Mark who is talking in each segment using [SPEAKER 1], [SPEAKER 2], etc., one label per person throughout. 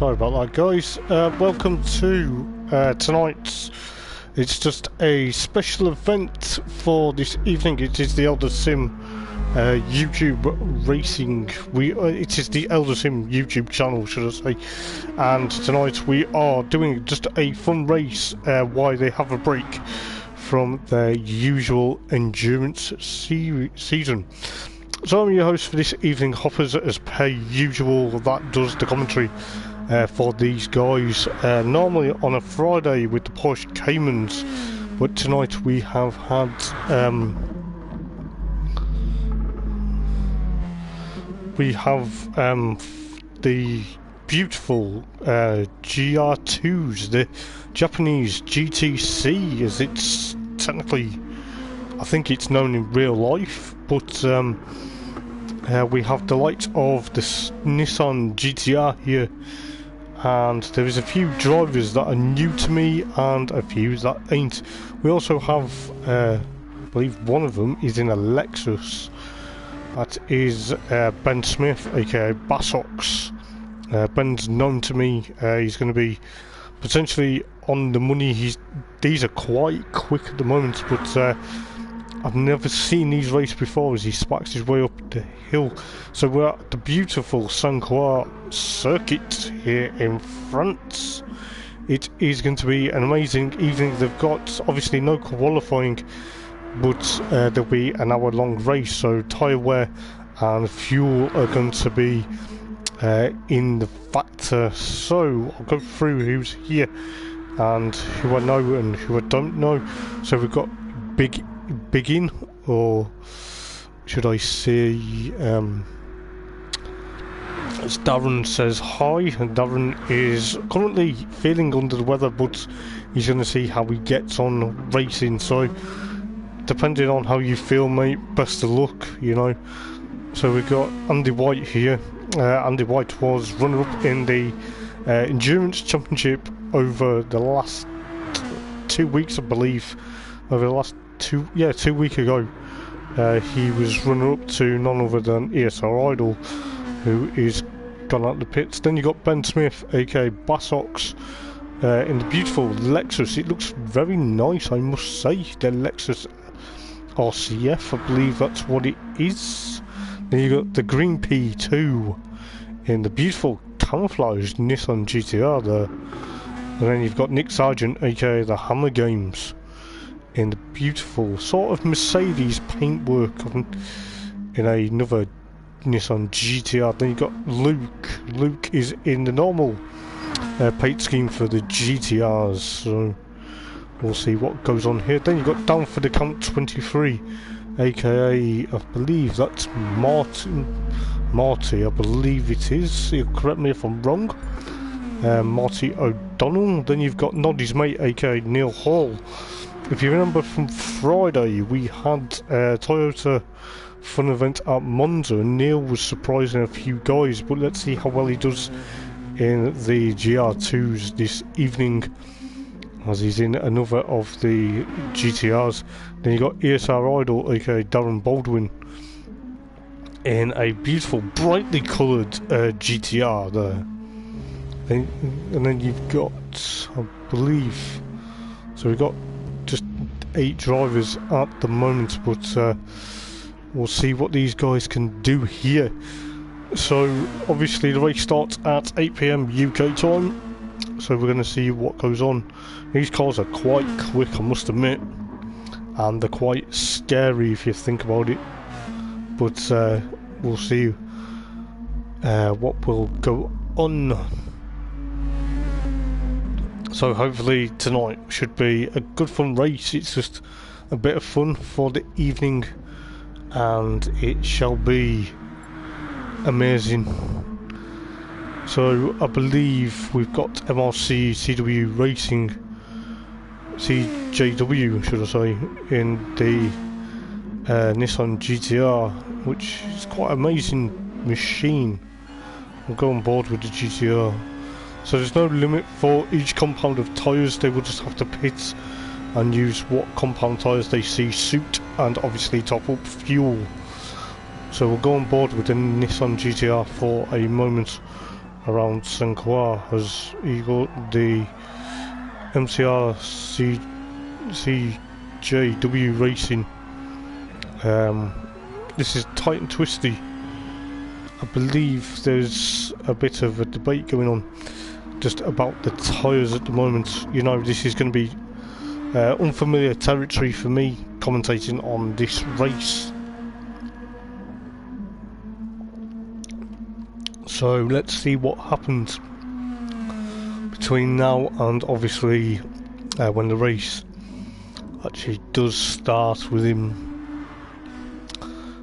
[SPEAKER 1] Sorry about that, guys. Welcome to tonight's. It's just a special event for this evening. It is the Eldar Sim YouTube racing. It is the Eldar Sim YouTube channel, should I say? And tonight we are doing just a fun race while they have a break from their usual endurance season. So I'm your host for this evening, Hoppers, as per usual. That does the commentary for these guys. Normally on a Friday with the Porsche Caymans, but tonight we have had the beautiful GR2s, the Japanese GTC, as it's technically, I think it's known in real life, but we have the likes of the Nissan GTR here, and there is a few drivers that are new to me and a few that ain't. We also have, I believe one of them is in a Lexus. That is Ben Smith, aka Bassox. Ben's known to me. He's going to be potentially on the money. These are quite quick at the moment, but I've never seen these race before as he spikes his way up the hill. So we're at the beautiful Croix circuit here in France. It is going to be an amazing evening. They've got obviously no qualifying, but there'll be an hour-long race, so tyre wear and fuel are going to be in the factor. So I'll go through who's here and who I know and who I don't know. So we've got Big In, or should I say, as Darren says hi, and Darren is currently feeling under the weather, but he's going to see how he gets on racing. So depending on how you feel, mate, best of luck, you know. So we've got Andy White here. Andy White was runner-up in the Endurance Championship over the last 2 weeks, I believe. Over the last 2 weeks ago. He was runner-up to none other than ESR Idol, who is gone out the pits. Then you got Ben Smith, aka Bassox, in the beautiful Lexus. It looks very nice, I must say. The Lexus RCF, I believe that's what it is. Then you got the Green P2 in the beautiful camouflage Nissan GTR there. And then you've got Nick Sargent, aka the Hammer Games, in the beautiful sort of Mercedes paintwork in another Nissan GTR. Then you've got Luke. Luke is in the normal paint scheme for the GTRs, so we'll see what goes on here. Then you've got down for the count 23, aka I believe that's Marty, I believe it is. He'll correct me if I'm wrong. Marty O'Donnell. Then you've got Noddy's mate, aka Neil Hall. If you remember from Friday, we had a Toyota fun event at Monza, and Neil was surprising a few guys, but let's see how well he does in the GR2s this evening, as he's in another of the GTRs. Then you got ESR Idol, aka Darren Baldwin, in a beautiful, brightly coloured GTR there. And then you've got, I believe, so we've got just 8 drivers at the moment, but we'll see what these guys can do here. So obviously the race starts at 8 PM UK time, so we're going to see what goes on. These cars are quite quick, I must admit, and they're quite scary if you think about it, but we'll see what will go on. So hopefully tonight should be a good fun race. It's just a bit of fun for the evening, and it shall be amazing. So I believe we've got MRC CW Racing, CJW should I say, in the Nissan GTR, which is quite an amazing machine. We'll go on board with the GTR. So there's no limit for each compound of tyres. They will just have to pit and use what compound tyres they see suit, and obviously top up fuel. So we'll go on board with the Nissan GTR for a moment around St. Croix, as you got the MCR CJW Racing. This is tight and twisty. I believe there's a bit of a debate going on just about the tyres at the moment. You know, this is going to be unfamiliar territory for me commentating on this race. So let's see what happens between now and obviously when the race actually does start with him.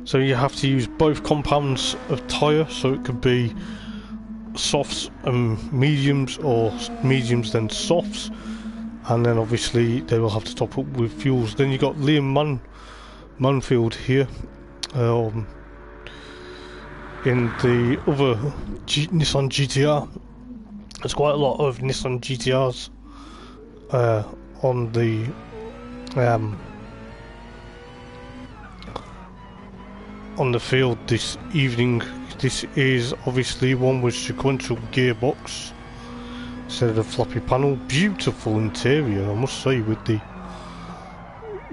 [SPEAKER 1] So you have to use both compounds of tyre, so it could be softs and mediums, or mediums then softs, and then obviously they will have to top up with fuels. Then you got Liam Manfield here in the other Nissan GTR. There's quite a lot of Nissan GTRs on the field this evening. This is obviously one with sequential gearbox instead of the floppy panel. Beautiful interior, I must say, with the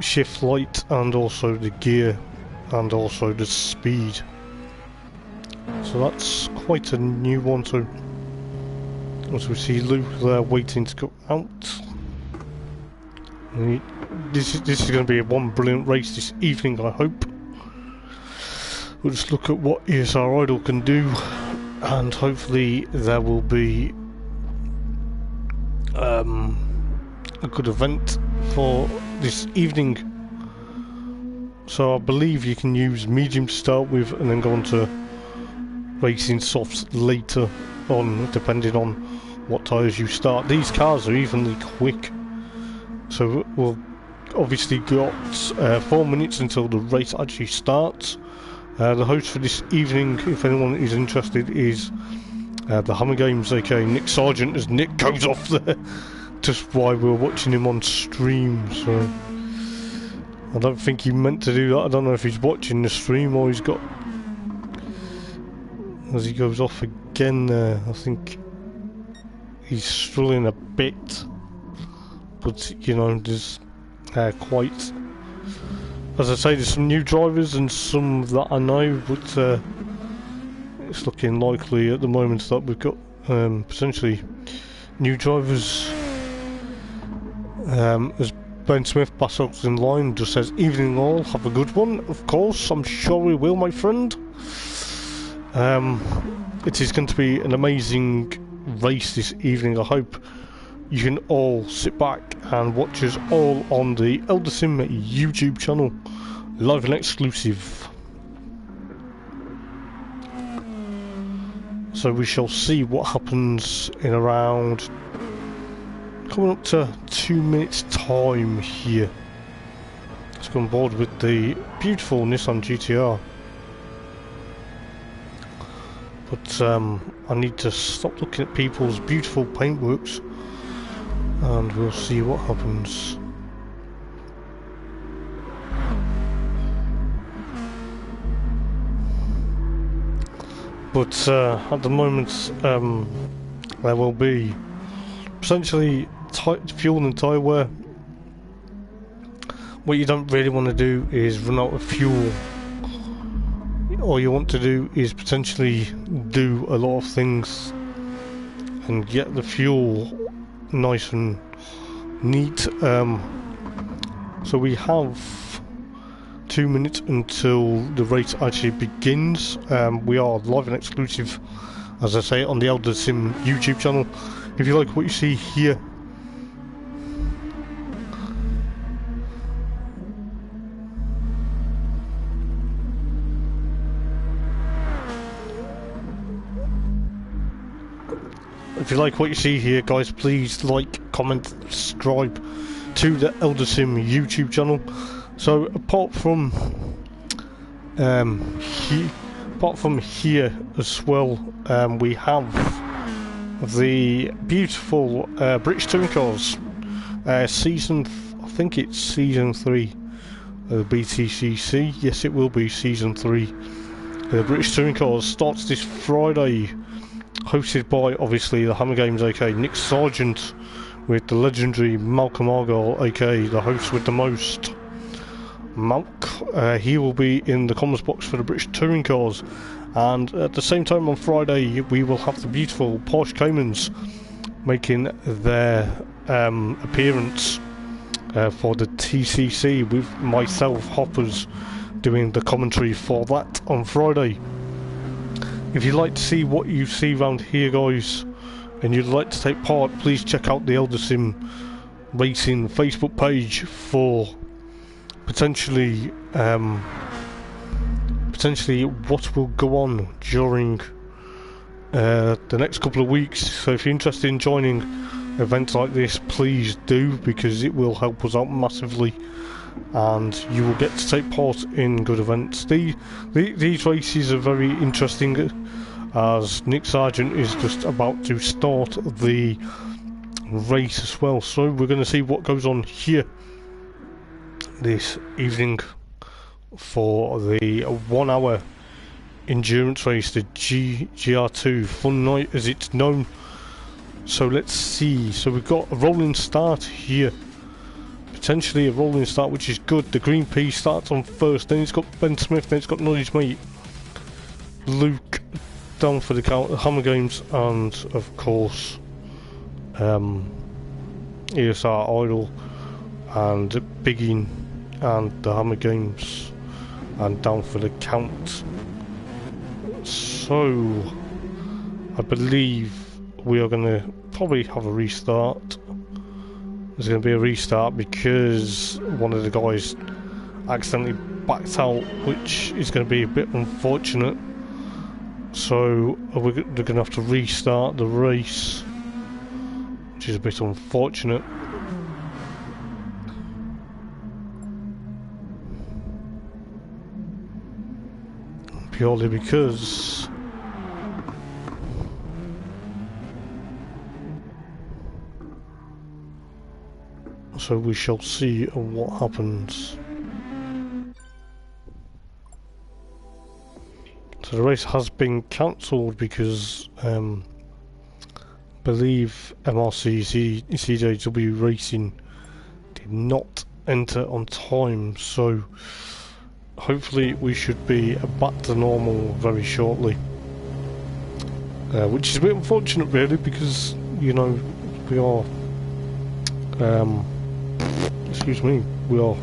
[SPEAKER 1] shift light and also the gear and also the speed. So that's quite a new one. So as we see Luke there waiting to go out. This is going to be one brilliant race this evening, I hope. We'll just look at what ESR Idle can do, and hopefully there will be a good event for this evening. So I believe you can use medium to start with and then go on to racing softs later on, depending on what tyres you start. These cars are evenly quick, so we'll obviously got 4 minutes until the race actually starts. The host for this evening, if anyone is interested, is the Hammer Games, aka Nick Sargent, as Nick goes off there just while we're watching him on stream. So I don't think he meant to do that. I don't know if he's watching the stream or he's got, as he goes off again there, I think he's struggling a bit, but you know, there's quite, as I say, there's some new drivers and some that I know, but it's looking likely at the moment that we've got potentially new drivers. As Ben Smith Bassock's in line, just says, "Evening all, have a good one." Of course, I'm sure we will, my friend. It is going to be an amazing race this evening. I hope you can all sit back and watch us all on the Eldar Sim YouTube channel, live and exclusive. So we shall see what happens in around, coming up to 2 minutes time here. Let's go on board with the beautiful Nissan GTR. But I need to stop looking at people's beautiful paintworks, and we'll see what happens. But at the moment there will be potentially fuel and tyre wear. What you don't really want to do is run out of fuel. All you want to do is potentially do a lot of things and get the fuel nice and neat. So we have 2 minutes until the race actually begins. We are live and exclusive, as I say, on the Eldar Sim YouTube channel. If you like what you see here, guys, please like, comment, subscribe to the Eldar Sim YouTube channel. So apart from here as well, we have the beautiful British Touring Cars season. I think it's season 3 of the BTCC. Yes, it will be season 3. The British Touring Cars starts this Friday hosted by obviously the Hammer Games, aka Nick Sargent, with the legendary Malcolm Argyle, aka the host with the most. Malk, he will be in the comments box for the British Touring Cars, and at the same time on Friday we will have the beautiful Porsche Caymans making their appearance for the TCC, with myself, Hoppers, doing the commentary for that on Friday. If you'd like to see what you see around here, guys, and you'd like to take part, please check out the Eldar Sim Racing Facebook page for potentially what will go on during the next couple of weeks. So if you're interested in joining events like this, please do, because it will help us out massively, and you will get to take part in good events. These races are very interesting, as Nick Sargent is just about to start the race as well. So we're going to see what goes on here this evening for the 1 hour endurance race, the GR2 Fun Night as it's known. So let's see. So we've got a rolling start here, potentially a rolling start, which is good. The green P starts on first, then it's got Ben Smith, then it's got Noddy's mate Luke down for the count, Hammer Games, and of course ESR Idol and Biggin and the Hammer Games, and down for the count. So I believe we are going to probably have a restart. There's going to be a restart because one of the guys accidentally backed out, which is going to be a bit unfortunate. So they're going to have to restart the race, which is a bit unfortunate. Purely because so we shall see what happens. So the race has been cancelled because believe MRC CJW Racing did not enter on time, so hopefully we should be back to normal very shortly, which is a bit unfortunate really, because you know we are excuse me, we are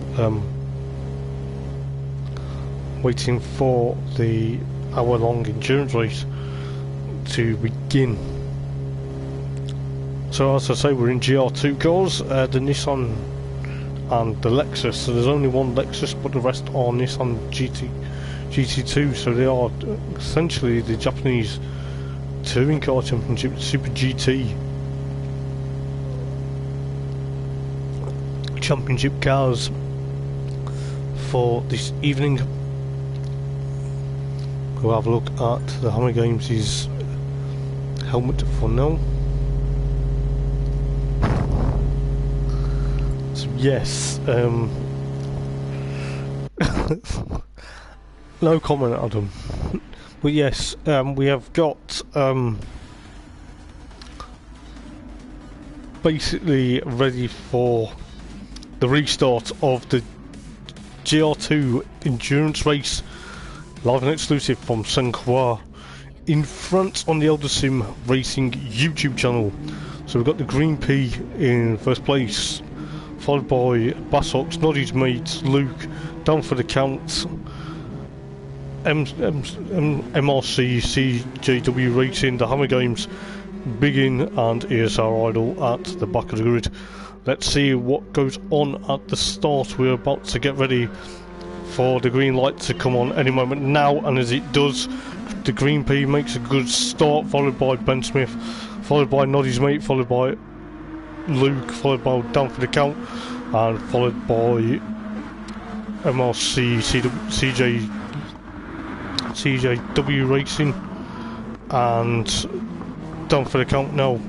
[SPEAKER 1] waiting for the hour-long endurance race to begin. So as I say, we're in GR2 cars, the Nissan and the Lexus. So there's only one Lexus, but the rest are Nissan GT2. So they are essentially the Japanese Touring Car Championship Super GT Championship cars for this evening. We'll have a look at the Hammer Games' helmet for now. So yes, no comment, Adam. But yes, we have got basically ready for the restart of the GR2 endurance race, live and exclusive from Croix in France on the Eldar Sim Racing YouTube channel. So we've got the Green P in first place, followed by Bassox, Noddy's mate Luke, down for the count, MRC CJW Racing, the Hammer Games, Biggin and ESR Idol at the back of the grid. Let's see what goes on at the start. We're about to get ready for the green light to come on any moment now, and as it does, the Green P makes a good start, followed by Ben Smith, followed by Noddy's mate, followed by Luke, followed by down for the count, and followed by MRC CJW Racing, and down for the count now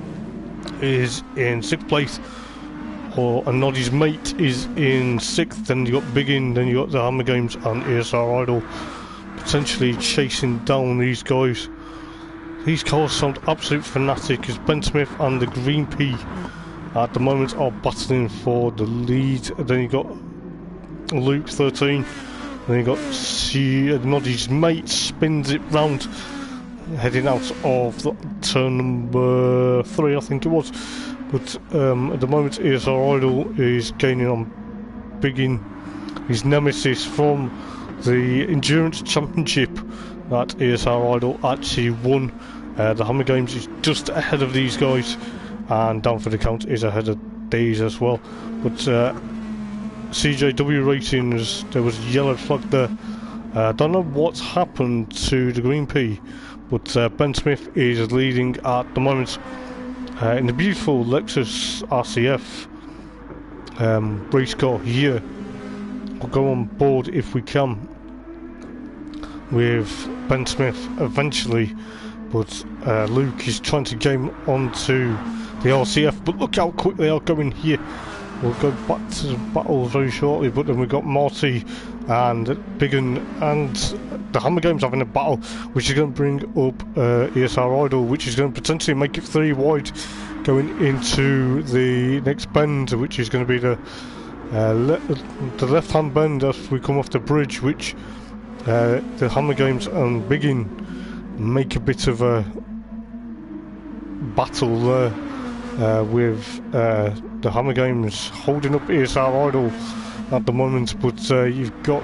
[SPEAKER 1] is in 6th place, and Noddy's mate is in 6th. Then you got Biggin, then you got the Hammer Games and ESR Idol potentially chasing down these guys. these cars sound absolute fanatic as Ben Smith and the Green P at the moment are battling for the lead. Then you got Luke 13, then you got Noddy's mate spins it round, heading out of the turn number 3, I think it was. But at the moment, ESR Idol is gaining on Biggin, his nemesis from the Endurance Championship that ESR Idol actually won. The Hammer Games is just ahead of these guys, and Down for the Count is ahead of these as well. But CJW Racing, there was a yellow flag there. Don't know what's happened to the Green P, but Ben Smith is leading at the moment in the beautiful Lexus RCF race car here. We'll go on board if we can with Ben Smith eventually, but Luke is trying to game onto the RCF, but look how quick they are going here. We'll go back to the battle very shortly, but then we've got Marty and Biggin and the Hammer Games having a battle, which is going to bring up ESR Idol, which is going to potentially make it 3 wide going into the next bend, which is going to be the left-hand bend as we come off the bridge, which the Hammer Games and Biggin make a bit of a battle there with the Hammer Games holding up ESR Idol at the moment, but you've got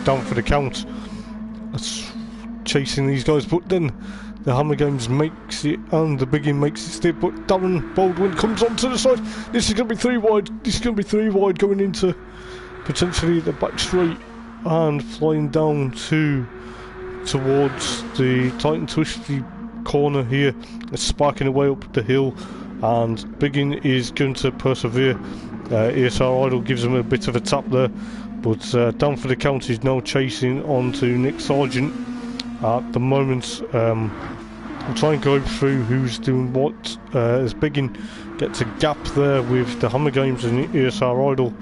[SPEAKER 1] Down for the Count that's chasing these guys, but then the Hammer Games makes it and the Biggin makes it stick, but Darren Baldwin comes onto the side. This is going to be 3 wide, this is going to be 3 wide going into potentially the back straight and flying down towards the tight and twisty corner here. It's sparking away up the hill, and Biggin is going to persevere. ESR Idol gives him a bit of a tap there, but Down for the Count is now chasing on to Nick Sargent at the moment. We'll try and go through who's doing what as Biggin gets a gap there with the Hammer Games and ESR Idol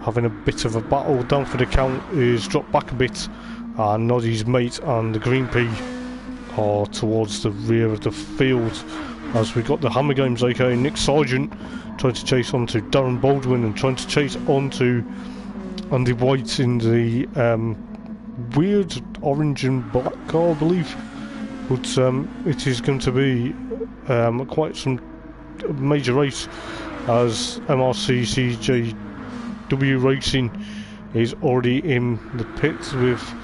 [SPEAKER 1] having a bit of a battle. Down for the Count is dropped back a bit, and Noddy's mate and the Green P are towards the rear of the field, as we got the Hammer Games aka Nick Sargent trying to chase onto Darren Baldwin and trying to chase onto Andy White in the weird orange and black car, I believe. But it is going to be quite some major race, as MRC CJW Racing is already in the pits with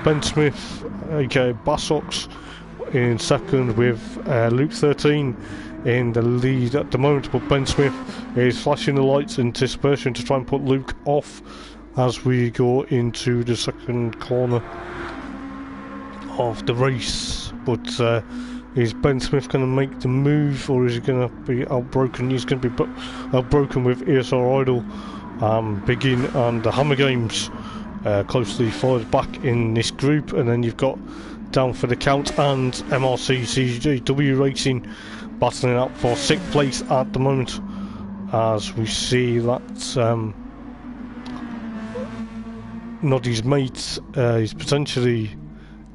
[SPEAKER 1] Ben Smith aka Bassox in second, with Luke 13 in the lead at the moment, but Ben Smith is flashing the lights in anticipation to try and put Luke off as we go into the second corner of the race. But is Ben Smith going to make the move, or is he going to be outbroken? He's going to be outbroken with ESR Idol, Biggin and the Hammer Games closely followed back in this group, and then you've got Down for the Count and MRC CJW Racing battling out for 6th place at the moment, as we see that Noddy's mate is potentially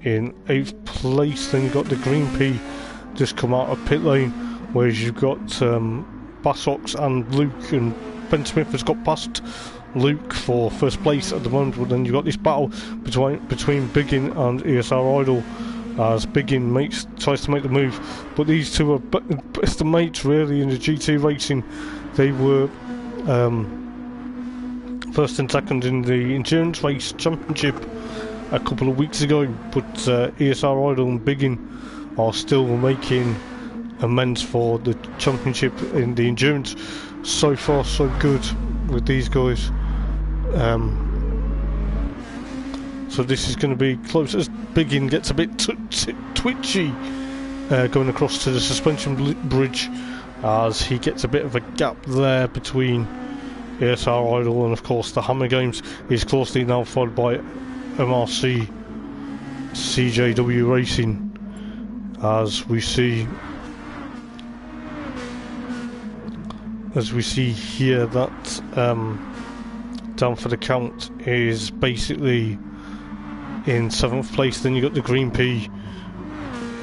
[SPEAKER 1] in 8th place. Then you've got the Green P just come out of pit lane, whereas you've got Bassox and Luke, and Ben Smith has got past Luke for 1st place at the moment. But then you've got this battle between Biggin and ESR Idol, as Biggin tries to make the move, but these two are best of mates really in the GT racing. They were 1st and 2nd in the Endurance Race Championship a couple of weeks ago, but ESR Idol and Biggin are still making amends for the championship in the Endurance. So far so good with these guys. So this is going to be close as Biggin gets a bit twitchy going across to the suspension bridge, as he gets a bit of a gap there between ESR Idol and of course the Hammer Games. Is closely now followed by MRC CJW Racing, as we see here that Down for the Count is basically in 7th place. Then you got the Green P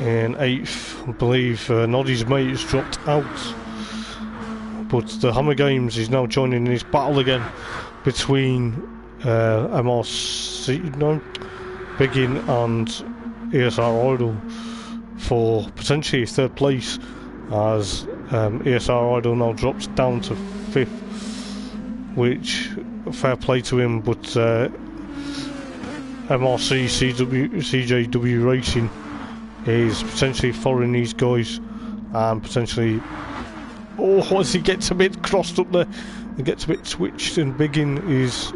[SPEAKER 1] in 8th, I believe Noddy's mate has dropped out. But the Hammer Games is now joining in this battle again between Biggin and ESR Idol for potentially 3rd place, as ESR Idol now drops down to 5th, which fair play to him, but MRC CJW Racing is potentially following these guys and potentially, oh, as he gets a bit crossed up there, he gets a bit twitched, and Biggin is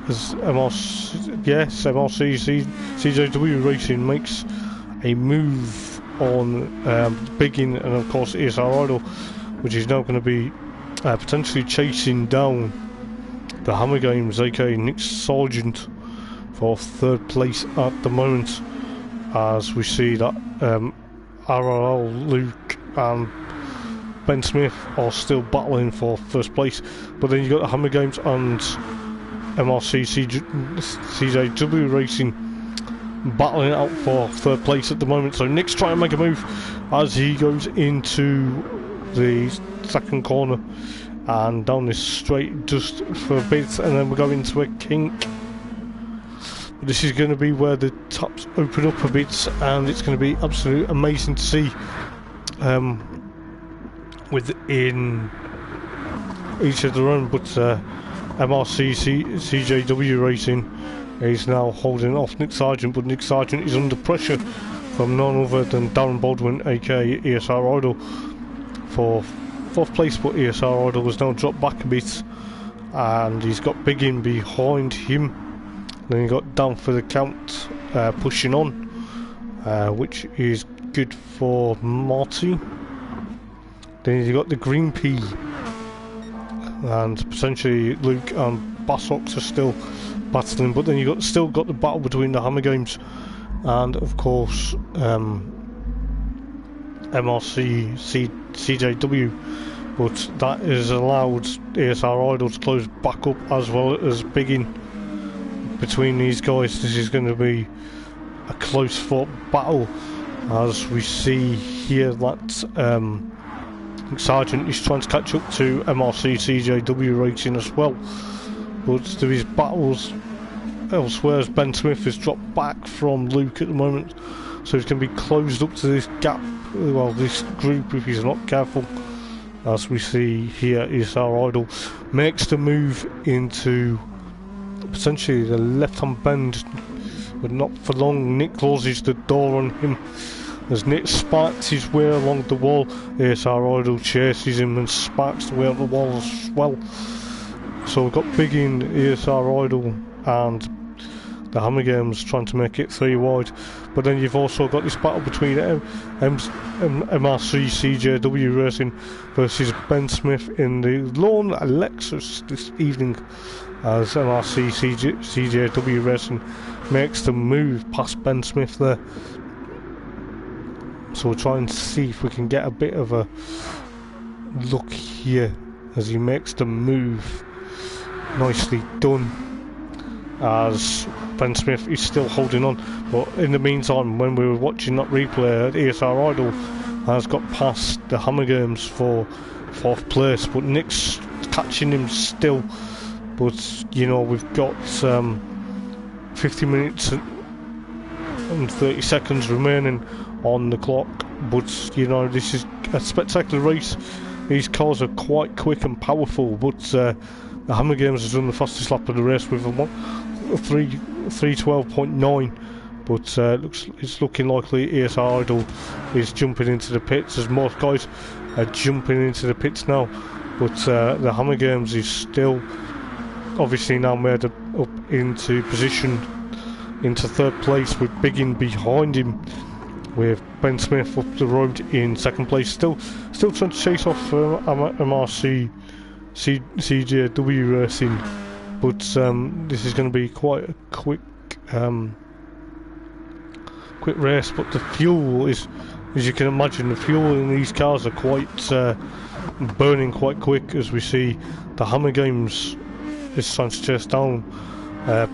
[SPEAKER 1] MRC CJW Racing makes a move on Biggin and of course ESR Idol, which is now going to be potentially chasing down the Hammer Games, aka Nick Sargent, for 3rd place at the moment, as we see that RRL, Luke and Ben Smith are still battling for 1st place. But then you got the Hammer Games and MRC CJW Racing battling it out for 3rd place at the moment. So Nick's trying to make a move as he goes into the 2nd corner and down this straight just for a bit, and then we go into a kink. This is going to be where the taps open up a bit, and it's going to be absolutely amazing to see within each of their own. But MRC CJW Racing is now holding off Nick Sargent, but Nick Sargent is under pressure from none other than Darren Baldwin, aka ESR Idol, for 4th place. But ESR Idol has now dropped back a bit, and he's got Biggin behind him. Then you got Down for the Count pushing on, which is good for Marty. Then you got the Green Pea, and potentially Luke and Bassox are still battling. But then you still got the battle between the Hammer Games and of course MRC CJW. But that has allowed ESR Idol to close back up, as well as Biggin. Between these guys, this is going to be a close fought battle, as we see here that Sargent is trying to catch up to MRC CJW Racing as well, but there is battles elsewhere, as Ben Smith has dropped back from Luke at the moment, so he's going to be closed up to this gap, well, this group, if he's not careful. As we see here, ESR Idol makes the move into potentially the left-hand bend, but not for long. Nick closes the door on him as Nick sparks his way along the wall. ESR Idol chases him and sparks the way up the wall as well. So we've got Biggin, ESR Idol and the Hammer Games trying to make it 3 wide. But then you've also got this battle between MRC CJW Racing versus Ben Smith in the Lone Lexus this evening, as MRC CJW Racing makes the move past Ben Smith there. So we'll try and see if we can get a bit of a look here as he makes the move. Nicely done, as Ben Smith is still holding on. But in the meantime, when we were watching that replay, ESR Idol has got past the Hammer Games for 4th place, but Nick's catching him still. But you know, we've got 50 minutes and 30 seconds remaining on the clock, but you know, this is a spectacular race. These cars are quite quick and powerful, but the Hammer Games has done the fastest lap of the race with a 3:12.9. But it's looking likely ESR Idol is jumping into the pits, as most guys are jumping into the pits now. But the Hammer Games is still obviously now made up into position into 3rd place, with Biggin behind him, with Ben Smith up the road in 2nd place, still trying to chase off MRC CJW Racing. But this is going to be quite a quick race. But the fuel is, as you can imagine, the fuel in these cars are quite burning quite quick, as we see the Hammer Games is trying to chase down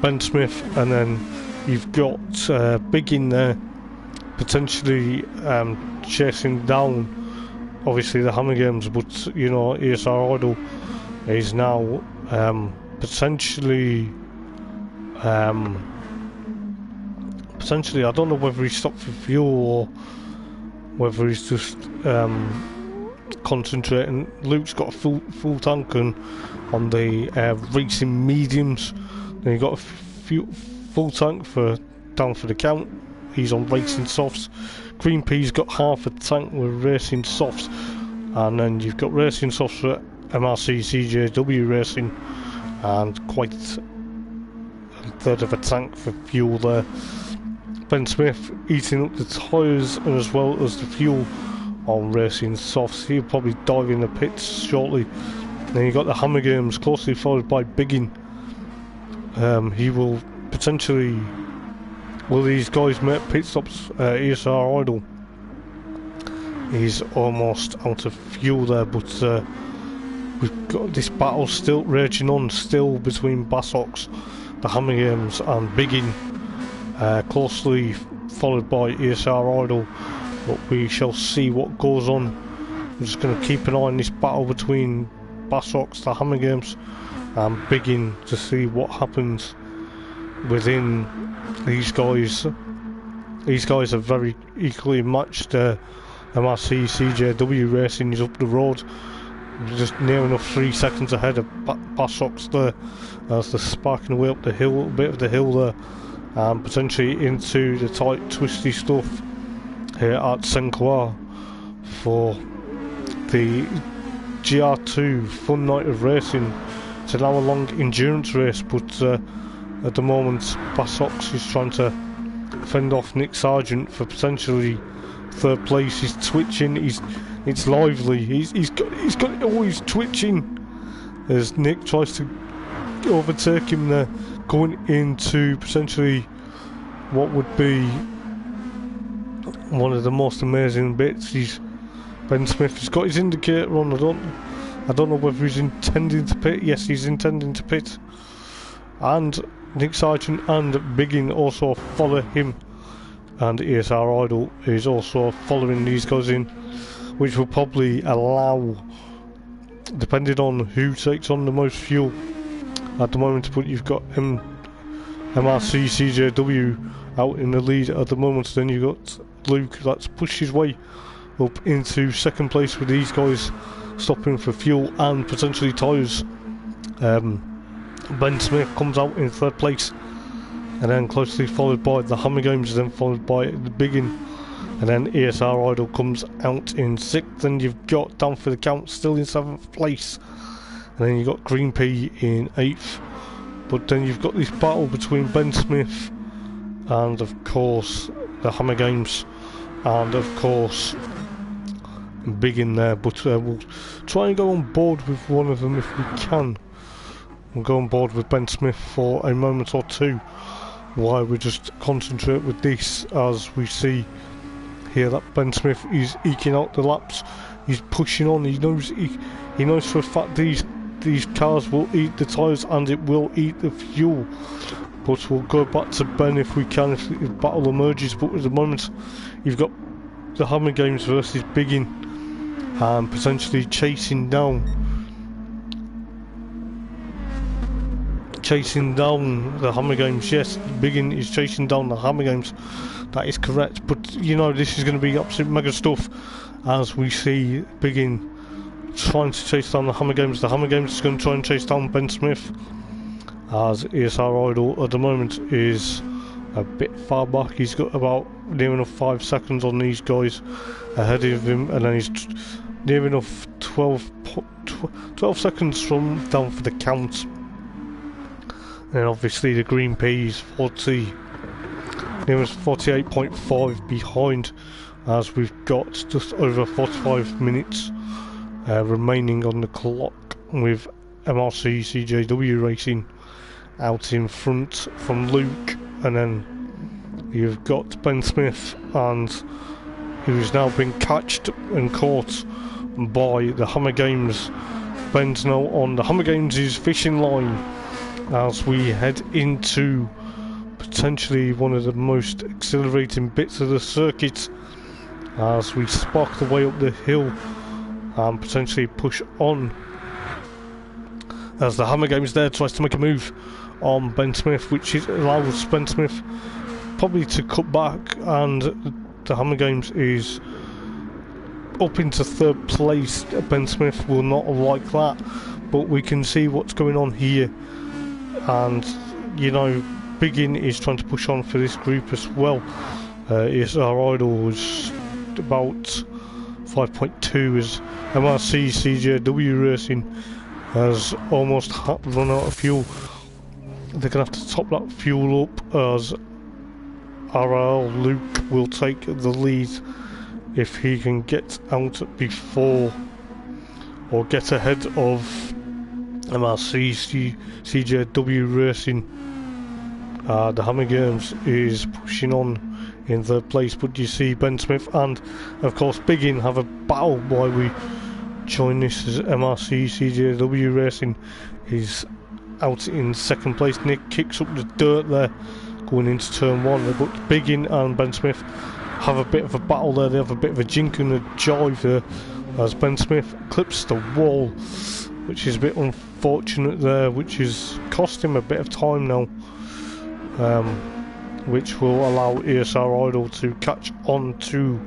[SPEAKER 1] Ben Smith, and then you've got Biggin there potentially chasing down obviously the Hammer Games, but you know, ESR Idol is now potentially I don't know whether he's stopped for fuel or whether he's just concentrating. Luke's got a full tank on the racing mediums. Then you got a full tank for down for the count. He's on racing softs. Green P's got half a tank with racing softs, and then you've got racing softs for MRC CJW racing, and quite a third of a tank for fuel there. Ben Smith eating up the tyres as well as the fuel on racing softs. He'll probably dive in the pits shortly. Then you got the Hammer Games closely followed by Biggin. He will potentially. Will these guys make pit stops? ESR Idol. He's almost out of fuel there, but we've got this battle still raging on, still between Bassox, the Hammer Games, and Biggin, closely followed by ESR Idol. But we shall see what goes on. We're just going to keep an eye on this battle between Bassox, the Hammer Games, and Biggin to see what happens within these guys. These guys are very equally matched. MRC CJW Racing is up the road, just near enough 3 seconds ahead of Bassox there, as they're sparking away up the hill, a little bit of the hill there, and potentially into the tight twisty stuff here at Croix for the GR2 fun night of racing. It's an hour-long endurance race, but at the moment Bassox is trying to fend off Nick Sargent for potentially third place. He's twitching. It's lively. He's got always twitching as Nick tries to overtake him there, going into potentially what would be one of the most amazing bits. Ben Smith has got his indicator on. I don't know whether he's intending to pit. Yes, he's intending to pit. And Nick Sargent and Biggin also follow him. And ESR Idol is also following these guys in, which will probably allow, depending on who takes on the most fuel at the moment, but you've got MRC CJW out in the lead at the moment. Then you've got Luke that's pushed his way up into second place with these guys stopping for fuel and potentially tyres. Ben Smith comes out in third place, and then closely followed by the Hammer Games, then followed by the Biggin, and then ESR Idol comes out in sixth. And you've got down for the count still in seventh place, and then you've got Green P in eighth. But then you've got this battle between Ben Smith and of course the Hammer Games, and of course Biggin there. But we'll try and go on board with one of them if we can. We'll go on board with Ben Smith for a moment or two while we just concentrate with this, as we see here that Ben Smith is eking out the laps. He's pushing on. He knows for a fact these cars will eat the tyres and it will eat the fuel. But we'll go back to Ben if we can, if the battle emerges. But at the moment you've got the Hammer Games versus Biggin, and potentially chasing down the Hammer Games. Yes, Biggin is chasing down the Hammer Games, that is correct. But you know, this is going to be absolute mega stuff as we see Biggin trying to chase down the Hammer Games. The Hammer Games is going to try and chase down Ben Smith, as ESR Idol at the moment is a bit far back. He's got about near enough 5 seconds on these guys ahead of him, and then he's near enough 12 seconds from down for the count. And obviously the Green P's 48.5 behind, as we've got just over 45 minutes remaining on the clock, with MRC CJW Racing out in front from Luke, and then you've got Ben Smith, and who's now been catched and caught by the Hammer Games. Ben's now on the Hammer Games' fishing line as we head into potentially one of the most exhilarating bits of the circuit as we spark the way up the hill and potentially push on as the Hammer Games there tries to make a move on Ben Smith, which allows Ben Smith probably to cut back, and the Hammer Games is up into third place. Ben Smith will not like that, but we can see what's going on here, and you know, Biggin is trying to push on for this group as well. ESR Idol was about 5.2 as MRC CJW Racing has almost run out of fuel. They're going to have to top that fuel up as RL Luke will take the lead if he can get out before or get ahead of MRC CJW Racing. The Hammer Games is pushing on in third place, but you see Ben Smith and of course Biggin have a battle while we join this as MRC CJW Racing is out in second place. Nick kicks up the dirt there going into turn one, but Biggin and Ben Smith have a bit of a battle there. They have a bit of a jink and a jive there as Ben Smith clips the wall, which is a bit unfortunate there, which is cost him a bit of time now, which will allow ESR Idol to catch on to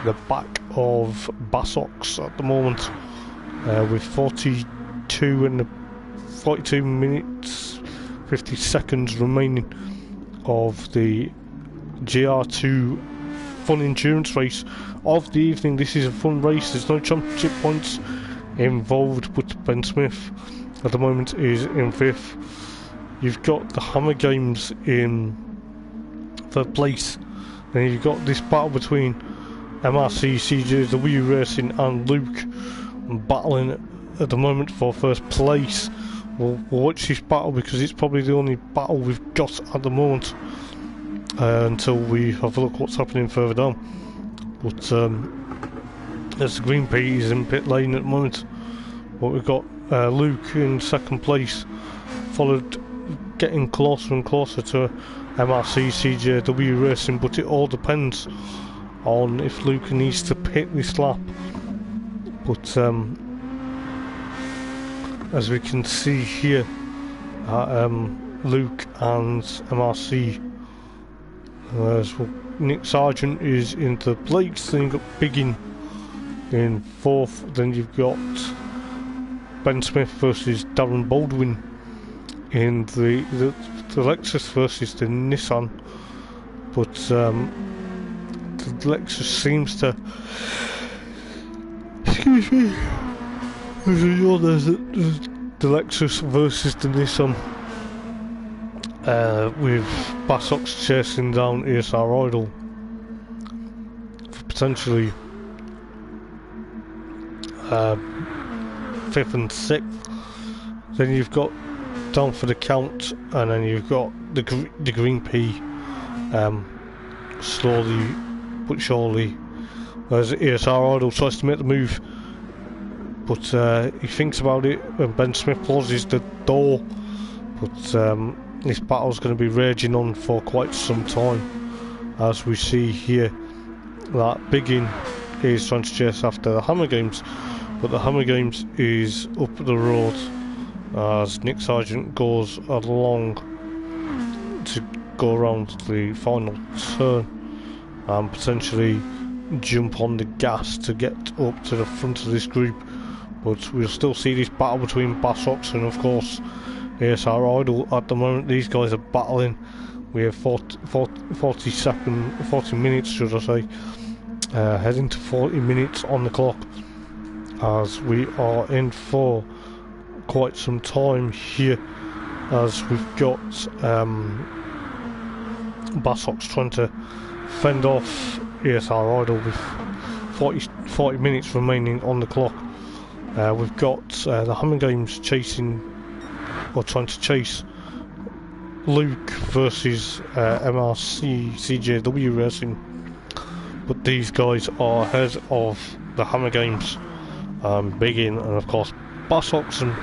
[SPEAKER 1] the back of Bassox at the moment, with 42 minutes 50 seconds remaining of the GR2 fun endurance race of the evening. This is a fun race, there's no championship points involved, but Ben Smith at the moment is in fifth. You've got the Hammer Games in third place, and you've got this battle between MRC CJW Racing and Luke battling at the moment for first place. We'll watch this battle because it's probably the only battle we've got at the moment until we have a look what's happening further down. But there's the Green P is in pit lane at the moment, but we've got Luke in second place, followed getting closer and closer to MRC CJW Racing, but it all depends on if Luke needs to pit this lap. But as we can see here, Luke and MRC, as well, Nick Sargent is into place, then you've got Biggin in fourth, then you've got Ben Smith versus Darren Baldwin in the Lexus versus the Nissan, but the Lexus seems to, excuse me, there's the Lexus versus the Nissan, with Bassox chasing down ESR Idol for potentially fifth and sixth. Then you've got down for the count, and then you've got the Green P slowly but surely as ESR Idol tries to make the move, but he thinks about it when Ben Smith closes the door. But this battle's going to be raging on for quite some time, as we see here that Biggin is trying to chase after the Hammer Games, but the Hammer Games is up the road as Nick Sargent goes along to go around the final turn and potentially jump on the gas to get up to the front of this group. But we'll still see this battle between Bassox and of course ESR Idol at the moment. These guys are battling. We have 40 minutes should I say, heading to 40 minutes on the clock, as we are in for quite some time here, as we've got Bassox trying to fend off ESR Idol with 40 minutes remaining on the clock. We've got the Hammer Games chasing, or trying to chase, Luke versus MRC CJW Racing, but these guys are ahead of the Hammer Games, Biggin and of course Bassox and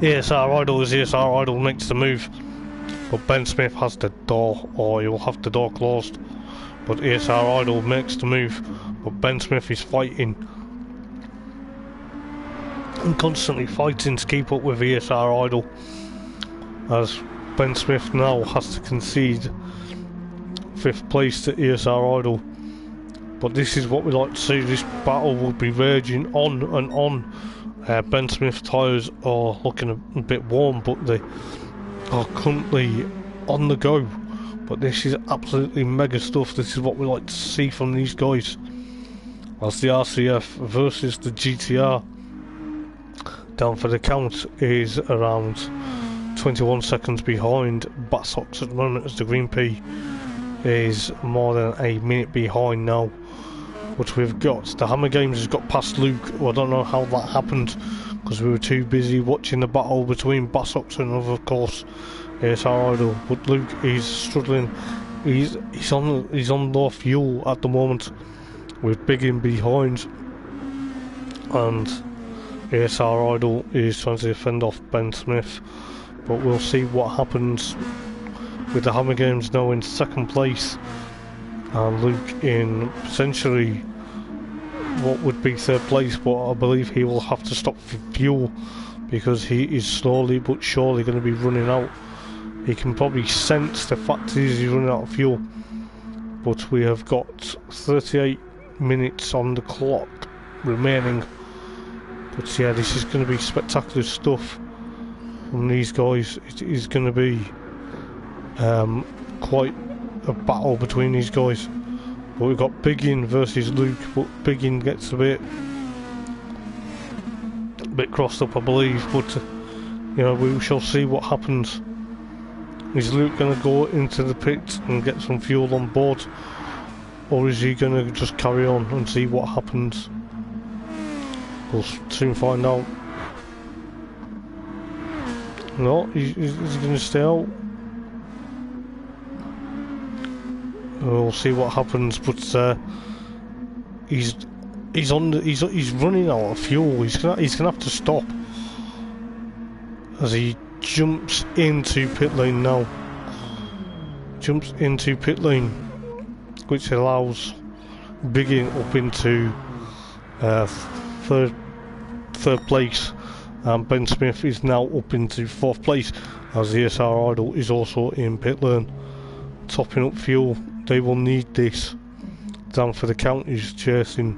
[SPEAKER 1] ESR Idol, as ESR Idol makes the move but Ben Smith has the door, or he'll have the door closed. But ESR Idol makes the move, but Ben Smith is fighting and constantly fighting to keep up with ESR Idol, as Ben Smith now has to concede 5th place to ESR Idol. But this is what we like to see. This battle will be raging on and on. Ben Smith's tyres are looking a bit warm, but they are currently on the go. But this is absolutely mega stuff. This is what we like to see from these guys, as the RCF versus the GTR. Down for the count is around 21 seconds behind Bassox at the moment, as the Green P is more than a minute behind now. But we've got the Hammer Games has got past Luke. Well, I don't know how that happened, because we were too busy watching the battle between Bassox and, of course, ESR Idol. But Luke is struggling. He's on low fuel at the moment, with Biggin behind, and ESR Idol is trying to defend off Ben Smith. But we'll see what happens with the Hammer Games now in 2nd place, and Luke in potentially what would be 3rd place, but I believe he will have to stop for fuel, because he is slowly but surely going to be running out. He can probably sense the fact that he's running out of fuel. But we have got 38 minutes on the clock remaining. But yeah, this is going to be spectacular stuff from these guys. It is going to be quite a battle between these guys. But we've got Biggin versus Luke, but Biggin gets a bit crossed up, I believe. But you know, we shall see what happens. Is Luke going to go into the pit and get some fuel on board, or is he going to just carry on and see what happens? We'll soon find out. No, he's going to stay out. We'll see what happens, but he's running out of fuel. He's gonna have to stop, as he jumps into pit lane now. Jumps into pit lane, which allows Biggin up into third place, and Ben Smith is now up into 4th place, as the ESR Idol is also in pit lane, topping up fuel. They will need this. Down for the count is chasing,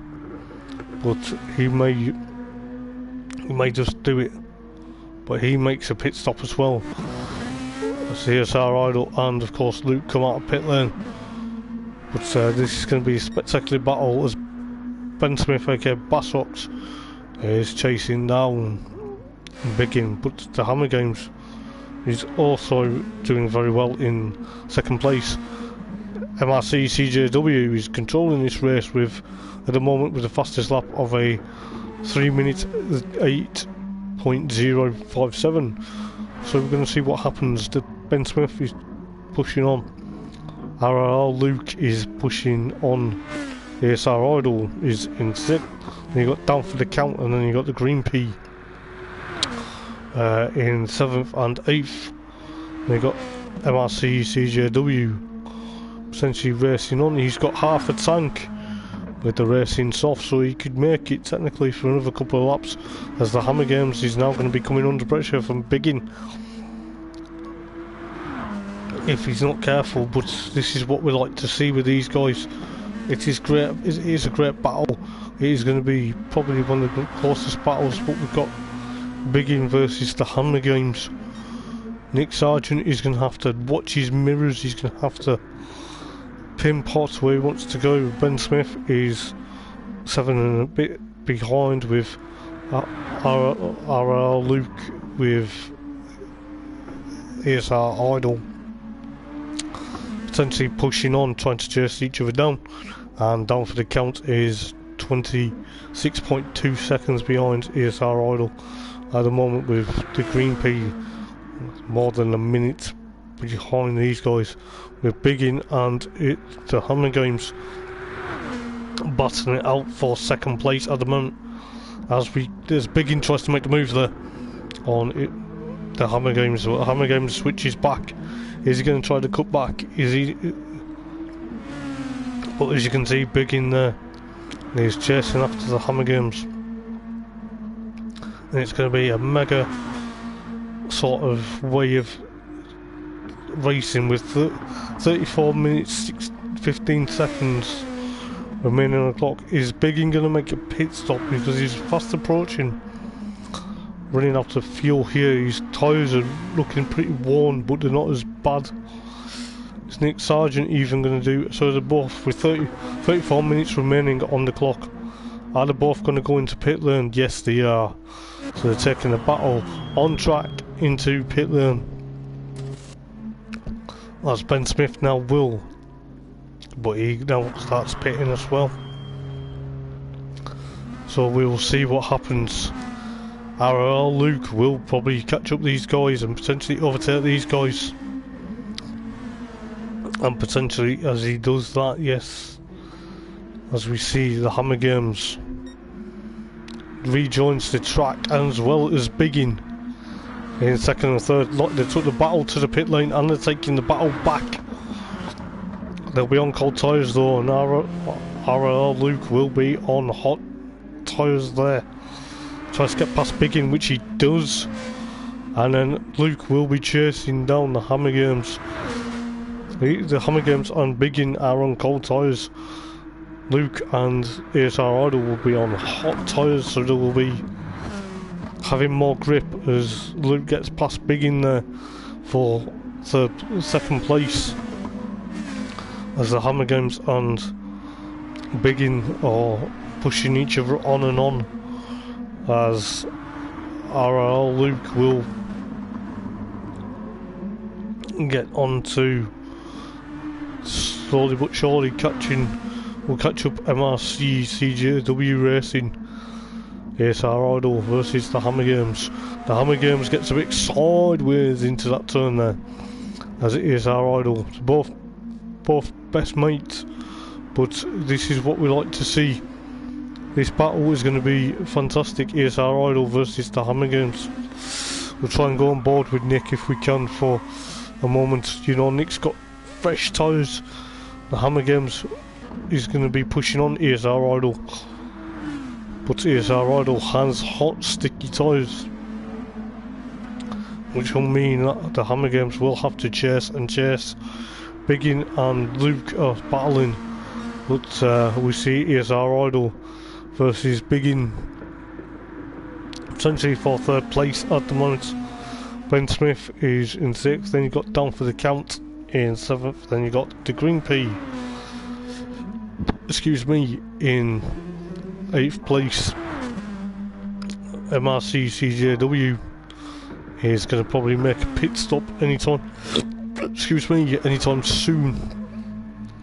[SPEAKER 1] but he may just do it. But he makes a pit stop as well. As the ESR Idol and of course Luke come out of pit lane. But this is going to be a spectacular battle, as Ben Smith, aka Bassox, is chasing down Biggin. But the Hammer Games is also doing very well in 2nd place. MRC CJW is controlling this race with, at the moment, with the fastest lap of a 3 minute 8.057. So we're going to see what happens. Ben Smith is pushing on. RRL Luke is pushing on. ESR Idol is in 6th. Then you got down for the count, and then you got the Green P in 7th and 8th. Then you got MRC CJW essentially racing on. He's got half a tank with the racing soft, so he could make it technically for another couple of laps, as the Hammer Games is now going to be coming under pressure from Biggin if he's not careful. But this is what we like to see with these guys. It is great. It is a great battle. It is going to be probably one of the closest battles, but we've got Biggin versus the Hammer Games. Nick Sargent is going to have to watch his mirrors. He's going to have to pinpot where he wants to go. Ben Smith is 7 and a bit behind, with RL Luke with ESR Idol potentially pushing on, trying to chase each other down. And down for the count is 26.2 seconds behind ESR Idol at the moment, with the Green P more than a minute behind these guys, with Biggin and the Hammer Games battling it out for 2nd place at the moment, as Biggin tries to make the move there on it. the Hammer Games. Hammer Games switches back. Is he going to try to cut back? Is he? But as you can see, Big in there. He's chasing after the Hammer Games. And it's going to be a mega sort of way of racing with 34 minutes 15 seconds remaining on the clock. Is Biggin going to make a pit stop because he's fast approaching, running out of fuel here? His tyres are looking pretty worn, but they're not as bad. Is Nick Sargent even going to do? So they're both with 34 minutes remaining on the clock. Are they both going to go into pit lane? Yes, they are. So they're taking a battle on track into pit lane. As Ben Smith now will, but he now starts pitting as well. So we will see what happens. RL Luke will probably catch up these guys and potentially overtake these guys. And potentially, as he does that, yes, as we see the Hammer Games rejoins the track, as well as Biggin in second and third. They took the battle to the pit lane and they're taking the battle back. They'll be on cold tyres though, and RL Luke will be on hot tyres there. Tries to get past Biggin, which he does, and then Luke will be chasing down the Hammer Games. The Hammer Games and Biggin are on cold tyres. Luke and ESR Idol will be on hot tyres, so they will be having more grip as Luke gets past Biggin there for second place. As the Hammer Games and Biggin are pushing each other on and on, as RL Luke will get onto slowly but surely will catch up MRC CJW Racing. ESR Idol versus the Hammer Games. The Hammer Games gets a bit sideways into that turn there, as it is ESR Idol. Both best mates, but this is what we like to see. This battle is going to be fantastic. ESR Idol versus the Hammer Games. We'll try and go on board with Nick if we can for a moment. You know, Nick's got fresh tyres. The Hammer Games is going to be pushing on ESR Idol, but ESR Idol has hot sticky tyres, which will mean that the Hammer Games will have to chase and chase. Biggin and Luke are battling, but we see ESR Idol versus Biggin potentially for third place at the moment. Ben Smith is in 6th, then you got Down for the Count in 7th, then you got the Green P, excuse me, in 8th place. MRC CJW is going to probably make a pit stop anytime, excuse me, anytime soon,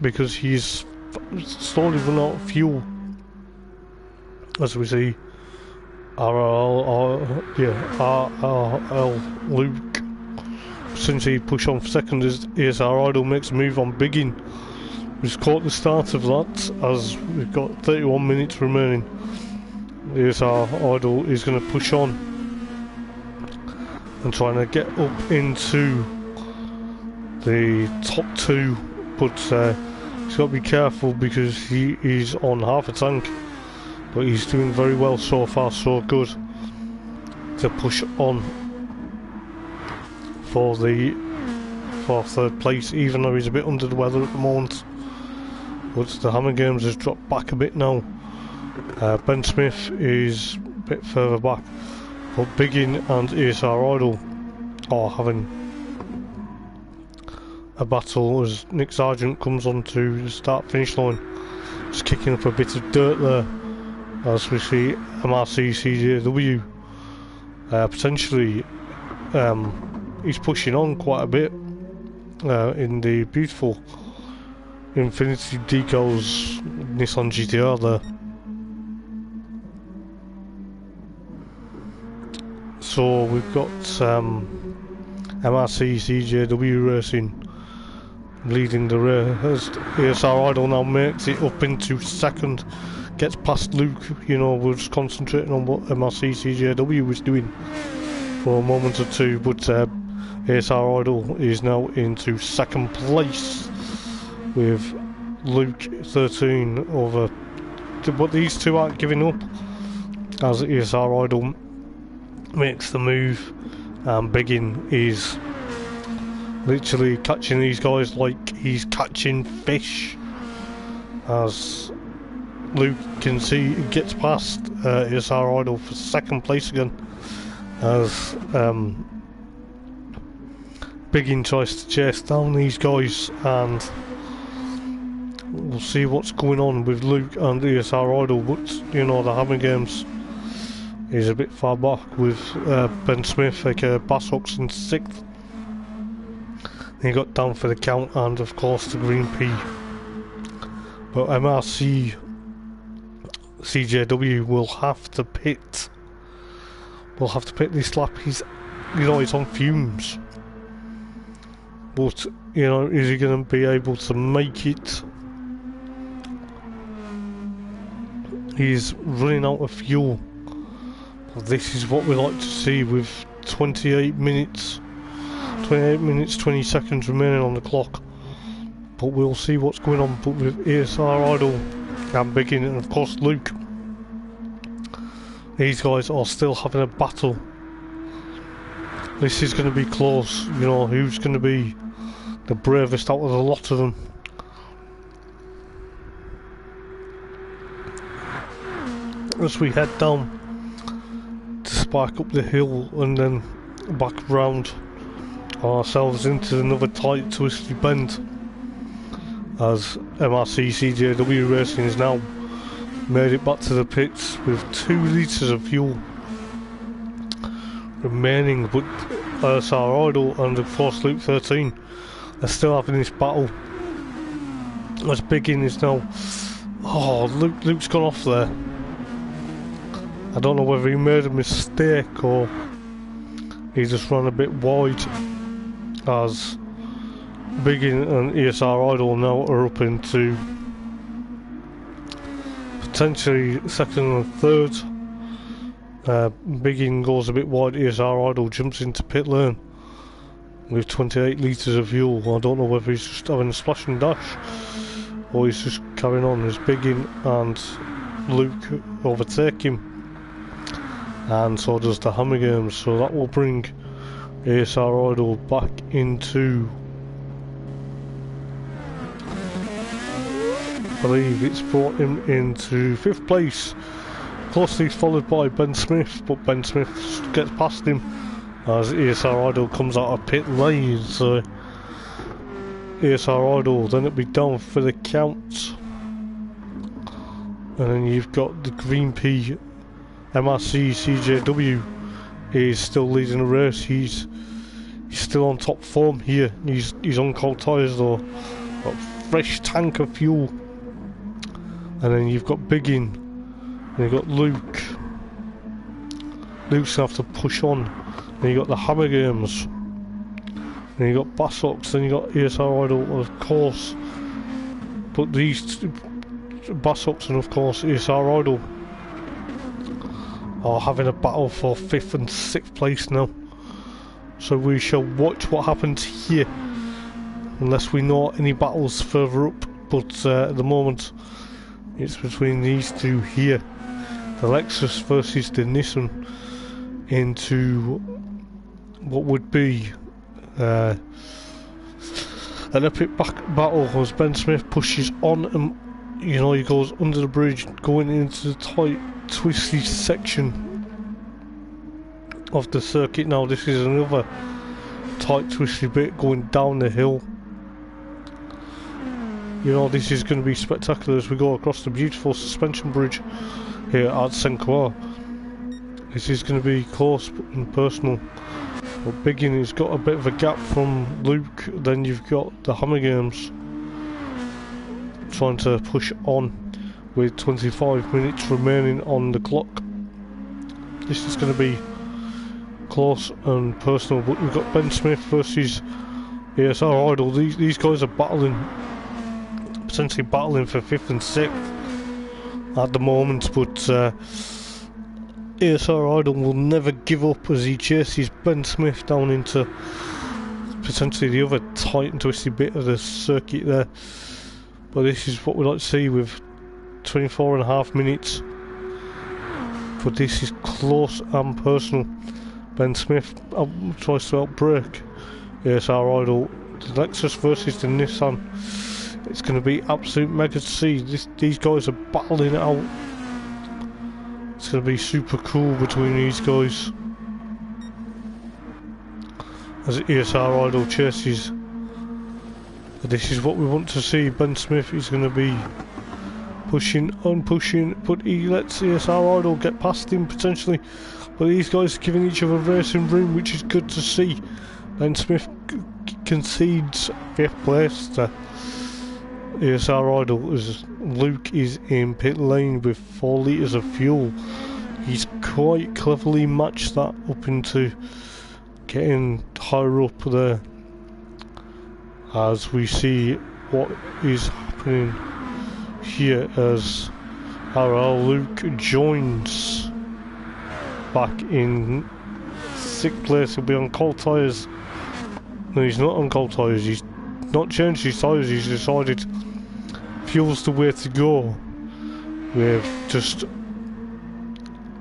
[SPEAKER 1] because he's slowly running out of fuel. As we see RL Luke essentially push on for second as ESR Idol makes a move on Biggin. We've caught the start of that as we've got 31 minutes remaining. ESR Idol is going to push on and trying to get up into the top 2, but he's got to be careful because he is on half a tank, but he's doing very well so far, so good to push on for third place, even though he's a bit under the weather at the moment. But the Hammer Games has dropped back a bit now. Ben Smith is a bit further back, but Biggin and ESR Idol are having a battle as Nick Sargent comes onto the start-finish line, just kicking up a bit of dirt there, as we see MRC CJW potentially he's pushing on quite a bit in the beautiful Infinity Decals Nissan GTR there. So we've got MRC CJW Racing leading the race. ESR Idol now makes it up into second, gets past Luke. You know, we're just concentrating on what MRC CJW was doing. for a moment or two, but ESR Idol is now into second place with Luke 13 over. But these two aren't giving up as ESR Idol makes the move, and Biggin is literally catching these guys like he's catching fish, as Luke can see he gets past ESR Idol for second place again, as Biggin tries to chase down these guys, and we'll see what's going on with Luke and ESR Idol. But you know, the Hammer Games is a bit far back with Ben Smith, like Bassox in 6th. He got down for the count, and of course the Green P. But MRC CJW will have to pit. We'll have to pit this lap. He's on fumes. But you know, is he going to be able to make it? He's running out of fuel. Well, this is what we like to see with 28 minutes 20 seconds remaining on the clock. But we'll see what's going on. But with ESR Idol and Biggin, and of course Luke, these guys are still having a battle. This is going to be close. You know, who's going to be the bravest out of the lot of them? As we head down to spike up the hill and then back round ourselves into another tight twisty bend, as MRC CJW Racing has now made it back to the pits with 2 litres of fuel remaining. But ESR Idol and of course Luke 13 are still having this battle, as Biggin is now... Oh, Luke's gone off there. I don't know whether he made a mistake or he just ran a bit wide, as Biggin and ESR Idol now are up into potentially second and third. Biggin goes a bit wide, ESR Idol jumps into pit lane with 28 litres of fuel. I don't know whether he's just having a splash and dash or he's just carrying on, as Biggin and Luke overtake him, and so does the Hammer Games. So that will bring ESR Idol back into, I believe it's brought him into 5th place, closely followed by Ben Smith, but Ben Smith gets past him as ESR Idol comes out of pit lane. So ESR Idol, then it'll be down for the count, and then you've got the Green P. MRC CJW is still leading the race. He's still on top form here. He's on cold tyres though. Got fresh tank of fuel. And then you've got Biggin, and you've got Luke. Luke's gonna have to push on. Then you got the Hammer Games. Then you got Bassox. Then you got ESR Idol, of course. But these Bassox and of course ESR Idol are having a battle for 5th and 6th place now. So we shall watch what happens here, unless we know any battles further up. But at the moment it's between these two here, the Lexus versus the Nissan, into what would be an epic battle, as Ben Smith pushes on and, you know, he goes under the bridge going into the tight twisty section of the circuit. Now this is another tight twisty bit going down the hill. You know, this is going to be spectacular as we go across the beautiful suspension bridge here at Croix. This is going to be close and personal. But Biggin has got a bit of a gap from Luke. Then you've got the Hammer Games trying to push on with 25 minutes remaining on the clock. This is going to be close and personal, but we've got Ben Smith versus ESR Idol. These guys are battling, potentially battling for 5th and 6th at the moment, but ESR Idol will never give up as he chases Ben Smith down into potentially the other tight and twisty bit of the circuit there. But this is what we like to see with 24.5 minutes. But this is close and personal. Ben Smith tries to outbrake ESR Idol. The Lexus versus the Nissan. It's going to be absolute mega to see. These guys are battling it out. It's going to be super cool between these guys as ESR Idol chases. This is what we want to see. Ben Smith is going to be pushing and pushing, but he lets ESR Idol get past him potentially. But these guys are giving each other racing room, which is good to see. Ben Smith concedes 5th place to ESR Idol as Luke is in pit lane with 4 litres of fuel. He's quite cleverly matched that up into getting higher up there, as we see what is happening here as our Luke joins back in 6th place. He'll be on cold tyres. No, he's not on cold tyres. He's not changed his tyres. He's decided fuel's the way to go. We're just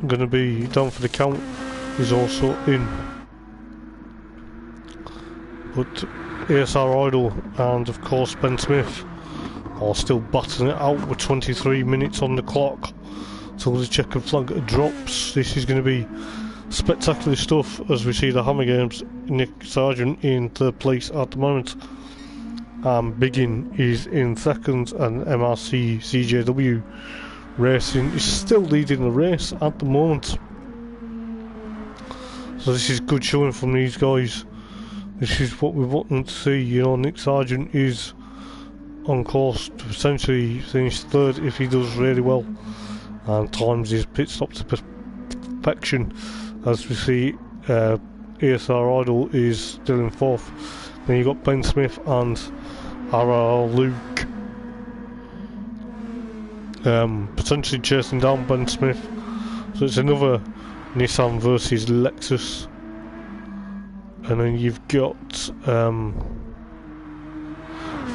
[SPEAKER 1] going to be down for the count. Is also in. But ESR Idol and of course Ben Smith are still battling it out with 23 minutes on the clock till the checkered flag drops. This is going to be spectacular stuff as we see the Hammer Games. Nick Sargent in 3rd place at the moment. Biggin is in 2nd, and MRC CJW Racing is still leading the race at the moment. So this is good showing from these guys. This is what we want them to see. You know, Nick Sargent is on course to potentially finish 3rd if he does really well and times his pit stop to perfection. As we see, ESR Idol is still in 4th. Then you got Ben Smith and our Luke potentially chasing down Ben Smith. So it's another Nissan versus Lexus. And then you've got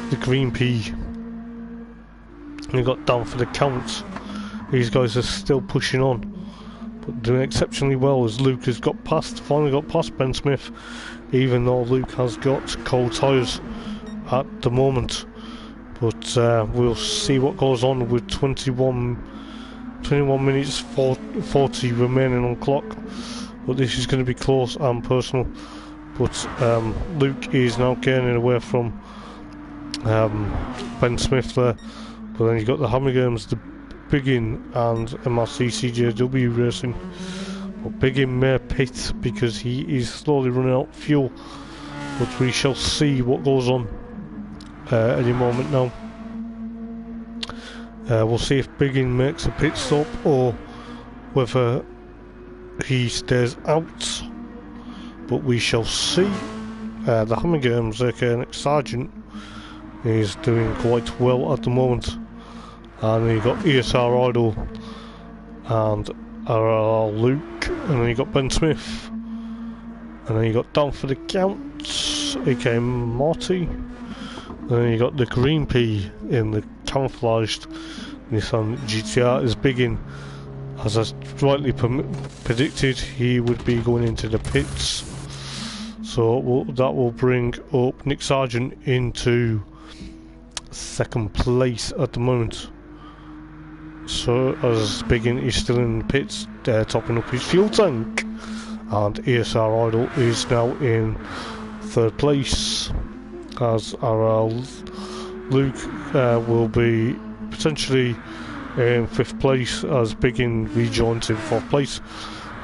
[SPEAKER 1] the Green P. And you've got down for the count. These guys are still pushing on, but doing exceptionally well as Luke has finally got past Ben Smith, even though Luke has got cold tyres at the moment. But we'll see what goes on with 21 minutes 40 remaining on clock. But this is going to be close and personal. But Luke is now gaining away from Ben Smith there. But then you've got the Hammer Games, the Biggin and MRC CJW Racing. But Biggin may pit because he is slowly running out of fuel. But we shall see what goes on any moment now. We'll see if Biggin makes a pit stop or whether he stays out. But we shall see. The Hammer Games, aka Nick Sargent, is doing quite well at the moment. And then you got ESR Idol and our Luke, and then you got Ben Smith, and then you got down for the count, aka Marty, and then you got the Green P in the camouflaged Nissan GTR is Biggin. As I rightly predicted, he would be going into the pits. So that will bring up Nick Sargent into 2nd place at the moment. So as Biggin is still in the pits, topping up his fuel tank, and ESR Idol is now in 3rd place, as our Luke will be potentially in 5th place as Biggin rejoins in 4th place.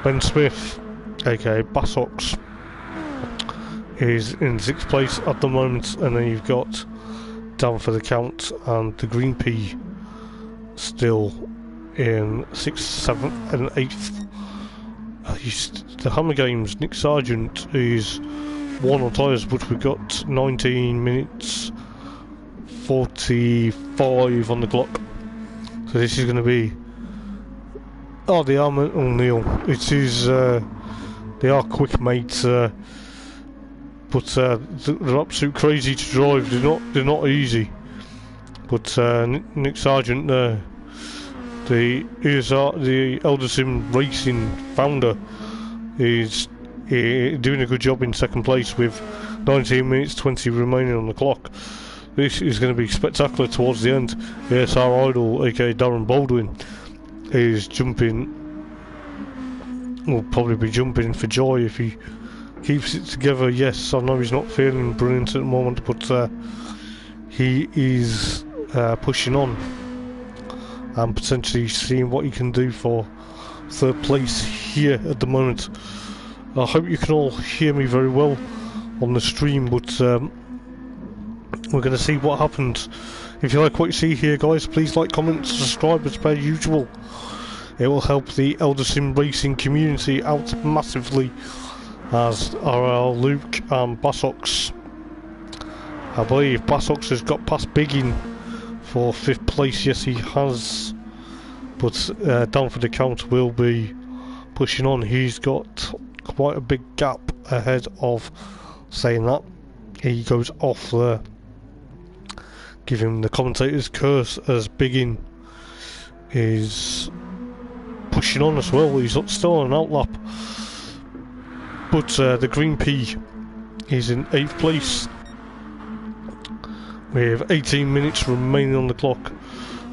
[SPEAKER 1] Ben Smith, aka Bassox, is in 6th place at the moment, and then you've got down for the count and the Green P still in 6th, 7th and 8th. The Hammer Games, Nick Sargent is 1 on tyres, but we've got 19 minutes 45 on the clock. So this is going to be Oh, they are mental, Neil. It is, they are quick, mate, but they're absolute crazy to drive. They're not easy. But Nick Sargent, the ESR, the Eldar Sim Racing founder, is doing a good job in second place with 19 minutes 20 remaining on the clock. This is going to be spectacular towards the end. ESR Idol, aka Darren Baldwin, is jumping, will probably be jumping for joy if he keeps it together. Yes, I know he's not feeling brilliant at the moment, but he is pushing on and potentially seeing what he can do for third place here at the moment. I hope you can all hear me very well on the stream, but we're going to see what happens. If you like what you see here, guys, please like, comment, subscribe as per usual. It will help the Eldar Sim Racing community out massively, as are Luke and Bassox. I believe Bassox has got past Biggin for 5th place. Yes, he has, but Down for the Count will be pushing on. He's got quite a big gap ahead of saying that. He goes off there, giving the commentator's curse as Biggin is pushing on as well. He's still on an outlap, but the Green P is in 8th place with 18 minutes remaining on the clock.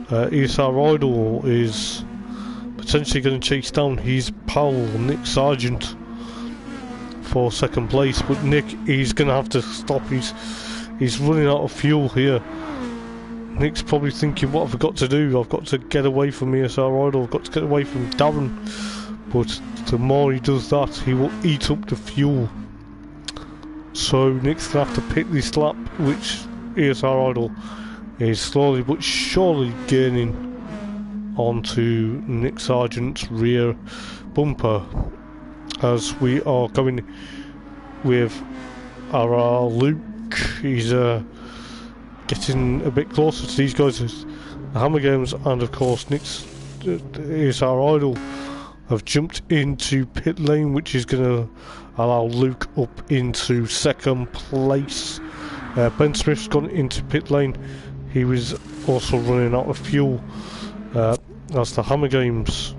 [SPEAKER 1] ESR Idol is potentially going to chase down his pal Nick Sargent for second place, but Nick is going to have to stop. He's running out of fuel here. Nick's probably thinking, what have I got to do? I've got to get away from ESR Idol, I've got to get away from Darren. But the more he does that, he will eat up the fuel. So Nick's going to have to pick this lap, which ESR Idol is slowly but surely gaining onto Nick Sargent's rear bumper, as we are going with our Luke. He's getting a bit closer to these guys, the Hammer Games, and of course Nick's ESR Idol have jumped into pit lane, which is going to allow Luke up into second place. Ben Smith's gone into pit lane. He was also running out of fuel as the Hammer Games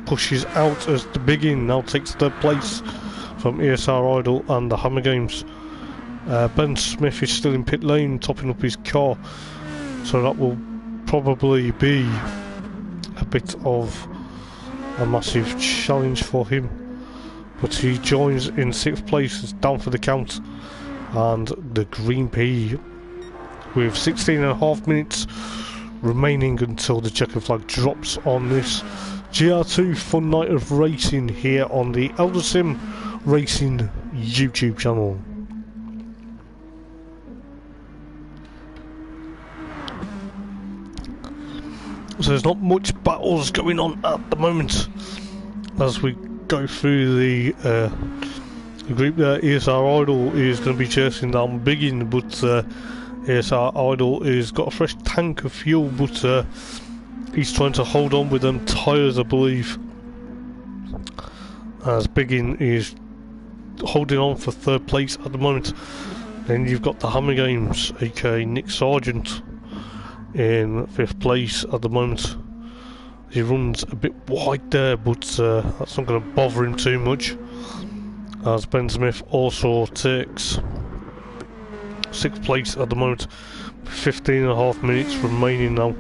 [SPEAKER 1] pushes out, as the Biggin now takes third place from ESR Idol and the Hammer Games. Ben Smith is still in pit lane, topping up his car, so that will probably be a bit of a massive challenge for him. But he joins in 6th place as Down for the Count and the Green P, with 16.5 minutes remaining until the checker flag drops on this GR2 fun night of racing here on the Eldar Sim Racing YouTube channel. So there's not much battles going on at the moment as we go through the group there. ESR Idol is going to be chasing down Biggin, but ESR Idol has got a fresh tank of fuel, but he's trying to hold on with them tyres, I believe, as Biggin is holding on for third place at the moment. Then you've got the Hammer Games, aka Nick Sargent, in 5th place at the moment. He runs a bit wide there, but that's not going to bother him too much, as Ben Smith also takes 6th place at the moment, 15.5 minutes remaining now.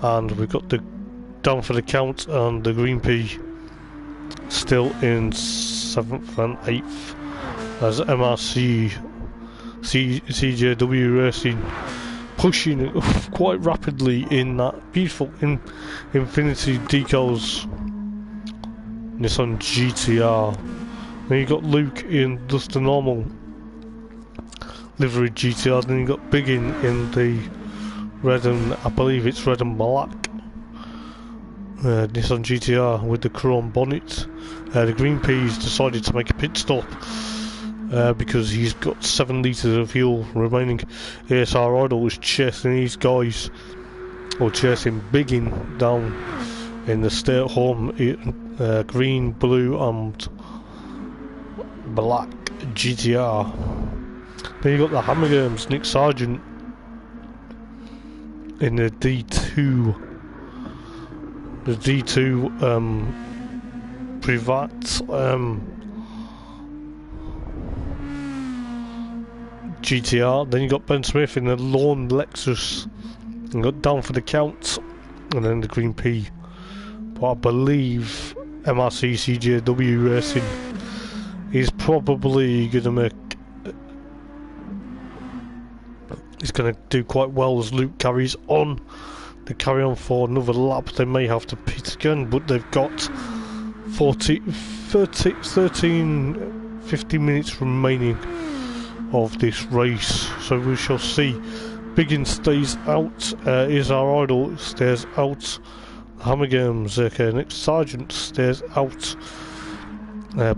[SPEAKER 1] And we've got the Down for the Count and the Green P still in 7th and 8th, as MRC CJW Racing pushing quite rapidly in that beautiful Infinity Decals Nissan GTR. Then you got Luke in just the normal livery GTR. Then you got Biggin in the red and, I believe it's red and black Nissan GTR with the chrome bonnet. The Green P's decided to make a pit stop because he's got 7 litres of fuel remaining. ESR Idol was chasing these guys or chasing Biggin down in the stay at home green, blue and black GTR. Then you got the Hammer Games, Nick Sargent in the D2. The D2 Privat GTR. Then you got Ben Smith in the lone Lexus. You got down for the count, and then the green P. But I believe MRC CJW Racing is probably going to make. He's going to do quite well as Luke carries on. They carry on for another lap. They may have to pit again, but they've got 15 minutes remaining of this race. So we shall see. Biggin stays out. ESR Idol stays out. Hammer Games, aka Nick Sargent, stays out.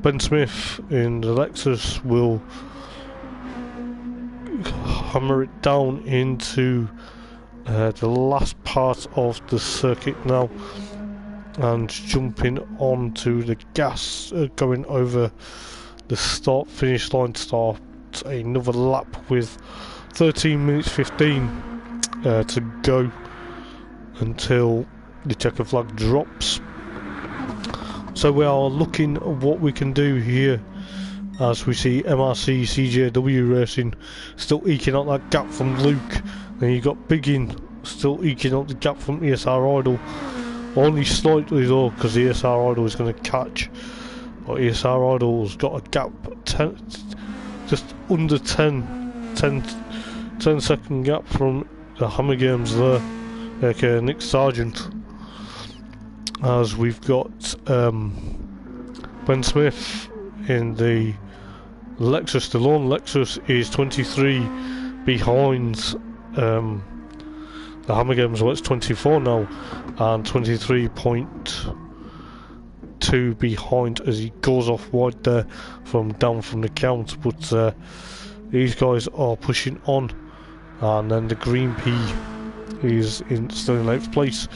[SPEAKER 1] Ben Smith in the Lexus will hammer it down into the last part of the circuit now, and jumping onto the gas, going over the start finish line, start another lap with 13 minutes 15 to go until the checker flag drops. So we are looking at what we can do here, as we see MRC CJW Racing still eking out that gap from Luke. Then you got Biggin still eking out the gap from ESR Idol, only slightly though, because ESR Idol is going to catch. But ESR Idol's got a gap, just under 10 second gap from the Hammer Games there, aka Nick Sargent. As we've got Ben Smith in the Lexus. The lone Lexus is 23 behind the Hammer Games. Well, it's 24 now, and 23.2 behind as he goes off wide there from down from the count. But these guys are pushing on, and then the green P is still in 8th place,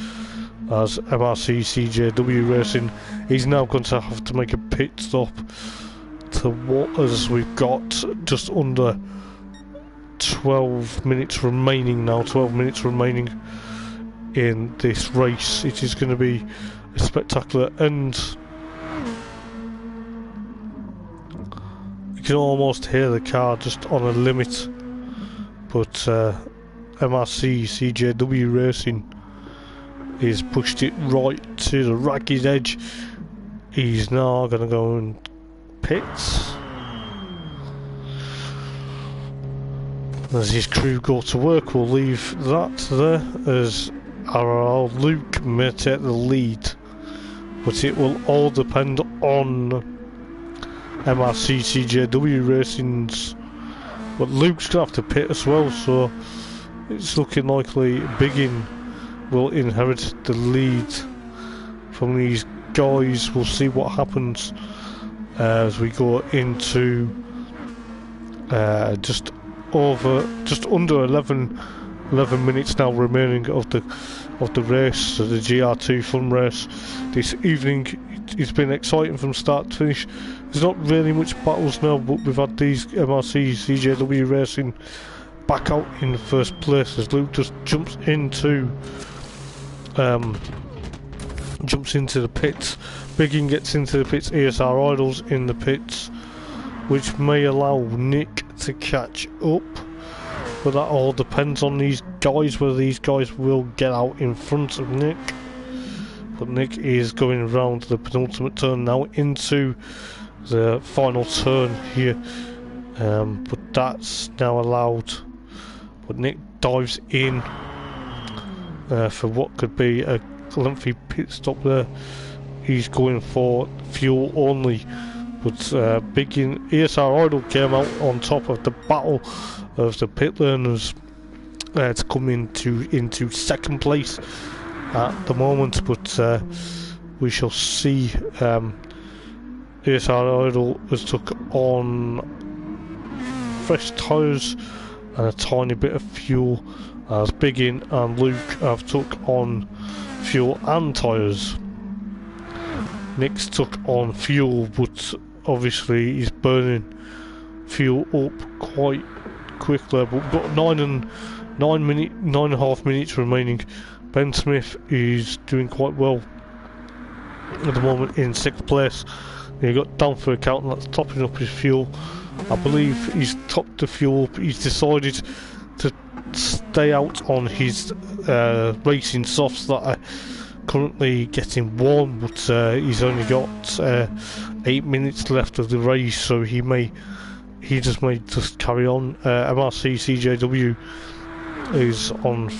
[SPEAKER 1] as MRC CJW Racing is now going to have to make a pit stop to what, as we've got just under 12 minutes remaining now, 12 minutes remaining in this race. It is going to be a spectacular end. You can almost hear the car just on a limit, but MRC CJW Racing is pushed it right to the ragged edge. He's now going to go and pits as his crew go to work. We'll leave that there, as our Luke may take the lead, but it will all depend on MRC CJW Racing's. But Luke's going to have to pit as well, so it's looking likely Biggin will inherit the lead from these guys. We'll see what happens as we go into just under 11 minutes now remaining of the race. So the GR2 fun race this evening. It's been exciting from start to finish. There's not really much battles now, but we've had these MRC CJW Racing back out in the first place as Luke just jumps into the pits. Biggin gets into the pits. ESR Idol's in the pits, which may allow Nick to catch up, but that all depends on these guys, whether these guys will get out in front of Nick. But Nick is going around the penultimate turn now into the final turn here, but that's now allowed. But Nick dives in for what could be a lengthy pit stop there. He's going for fuel only, but Biggin, ESR Idol came out on top of the battle of the pit laners to come into second place at the moment, but we shall see. ESR Idol has took on fresh tyres and a tiny bit of fuel, as Biggin and Luke have took on fuel and tyres. Nick's took on fuel, but obviously he's burning fuel up quite quickly. But we've got 9.5 minutes remaining. Ben Smith is doing quite well at the moment in 6th place. He got down for a count, and that's topping up his fuel. I believe he's topped the fuel up. He's decided to stay out on his racing softs that are currently getting warm, but he's only got 8 minutes left of the race, so he may just carry on. MRC CJW is on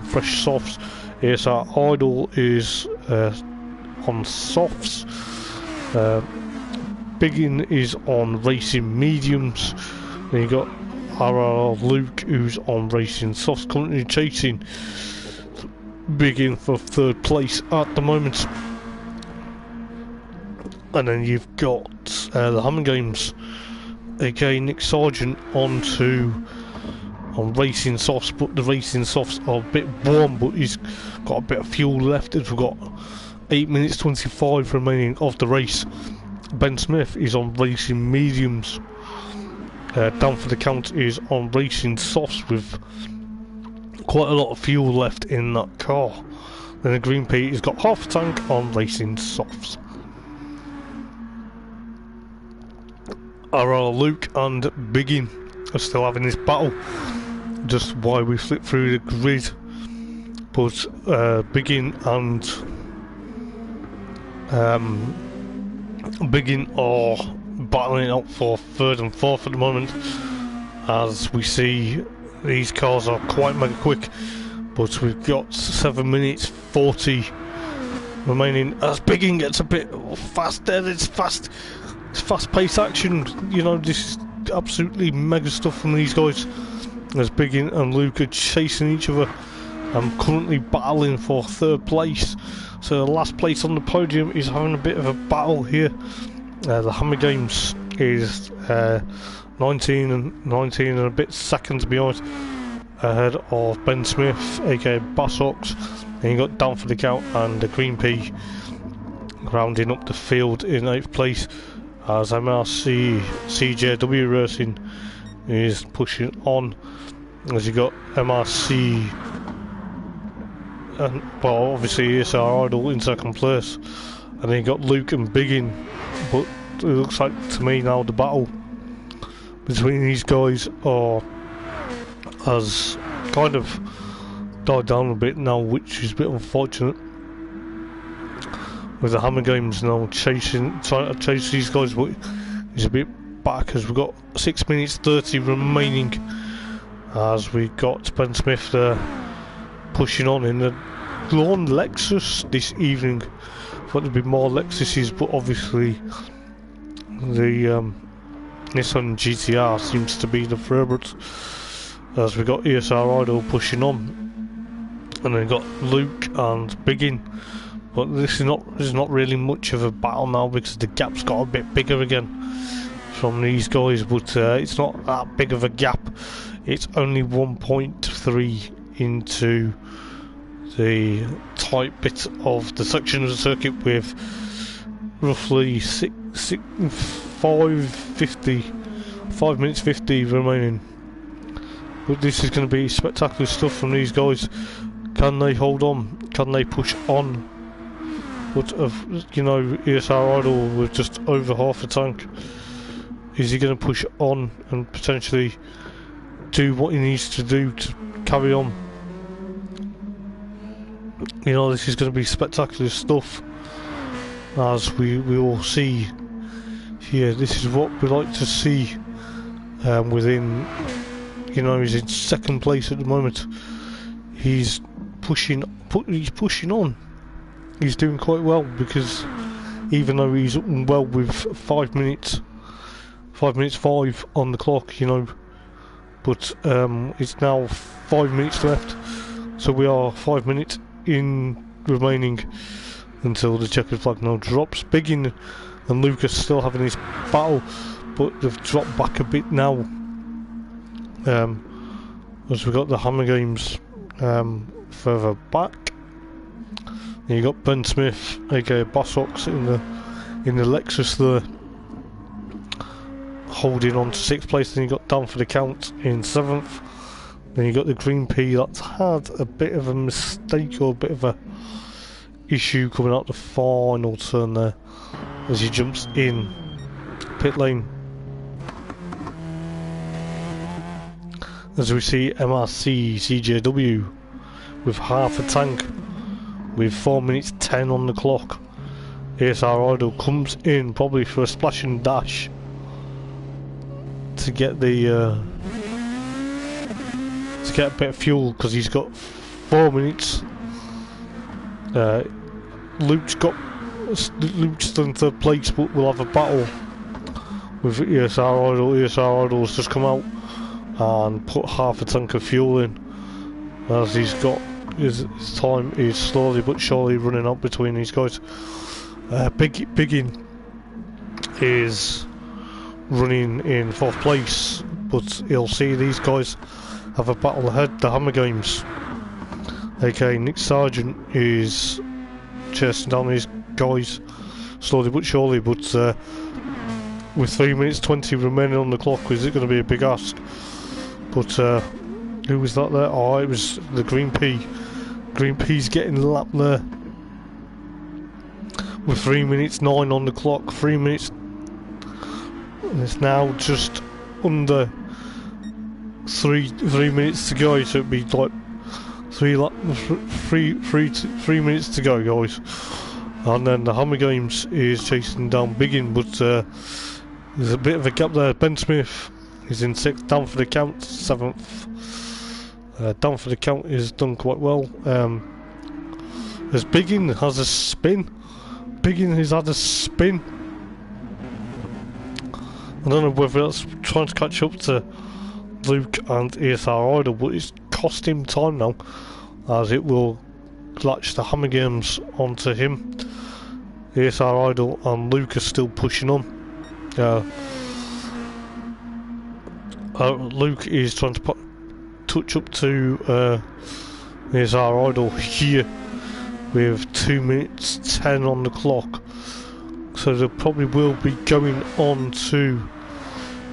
[SPEAKER 1] fresh softs. ESR Idle is on softs. Biggin is on racing mediums. Then you got RR Luke, who's on racing softs, currently chasing Biggin for 3rd place at the moment. And then you've got the Hammer Games, aka Nick Sargent, on racing softs, but the racing softs are a bit warm, but he's got a bit of fuel left, as we've got 8 minutes 25 remaining of the race. Ben Smith is on racing mediums. Down for the count is on racing softs with quite a lot of fuel left in that car. Then the Green P has got half a tank on racing softs. RR Luke and Biggin are still having this battle, just while we flip through the grid. But Biggin are battling out for 3rd and 4th at the moment, as we see these cars are quite mega quick. But we've got 7 minutes 40 remaining as Biggin gets a bit faster. It's fast-paced action. You know, this is absolutely mega stuff from these guys, as Biggin and Luke are chasing each other and currently battling for 3rd place. So the last place on the podium is having a bit of a battle here. The Hammer Games is 19 and a bit seconds behind, ahead of Ben Smith, aka Bassox. Then you got down for the count and the Green P rounding up the field in 8th place, as MRC CJW Racing is pushing on, as you got MRC and, well, obviously ESR Idle in 2nd place, and then you got Luke and Biggin. But it looks like to me now the battle between these guys has kind of died down a bit now, which is a bit unfortunate, with the Hammer Games now trying to chase these guys, but he's a bit back, as we've got 6 minutes 30 remaining, as we got Ben Smith there pushing on in the lawn Lexus this evening. Thought there'd be more Lexuses, but obviously the Nissan GTR seems to be the favourite, as we got ESR Idle pushing on, and then got Luke and Biggin. But this is not really much of a battle now, because the gap's got a bit bigger again from these guys, but it's not that big of a gap. It's only 1.3 into the tight bit of the section of the circuit, with roughly 5 minutes 50 remaining. But this is going to be spectacular stuff from these guys. Can they hold on? Can they push on? But you know, ESR Idle with just over half a tank, is he going to push on and potentially do what he needs to do to carry on? You know, this is going to be spectacular stuff, as we all see here. This is what we like to see within, you know, he's in 2nd place at the moment. He's pushing on. He's doing quite well, because even though he's well with 5 minutes 5 on the clock, you know, but it's now 5 minutes left, so we are 5 minutes in remaining until the checkered flag now drops. Biggin and Lucas still having this battle, but they've dropped back a bit now. as we got the Hammer Games further back. And you got Ben Smith, aka Bossox, in the Lexus there, holding on to 6th place. Then you got Down for the Count in 7th. Then you got the Green P that's had a bit of a mistake or a bit of a issue coming out the final turn there as he jumps in pit lane. As we see MRC CJW with half a tank with 4 minutes 10 on the clock. ESR Idol comes in probably for a splash and dash to get the to get a bit of fuel, because he's got 4 minutes. Luke's in 3rd place, but we'll have a battle with ESR Idol. ESR Idol's just come out and put half a tank of fuel in, as he's got his time is slowly but surely running out between these guys. Biggin is running in 4th place, but you'll see these guys have a battle ahead. The Hammer Games, aka Nick Sargent, is chasing down these guys slowly but surely, but with 3 minutes 20 remaining on the clock, is it going to be a big ask? But who was that there? Oh, it was the Green P. Green P's getting lapped there with 3 minutes 9 on the clock. 3 minutes, and it's now just under three minutes to go, so it'd be like 3 minutes to go, guys. And then the Hammer Games is chasing down Biggin, but there's a bit of a gap there. Ben Smith is in 6th, Down for the Count 7th. Down for the Count is done quite well. As Biggin has a spin. Biggin has had a spin. I don't know whether that's trying to catch up to Luke and ESR Idol, but it's cost him time now, as it will latch the Hammer Games onto him. ESR Idol and Luke are still pushing on. Luke is trying to touch up to ESR Idol here with 2 minutes 10 on the clock, so they probably will be going on to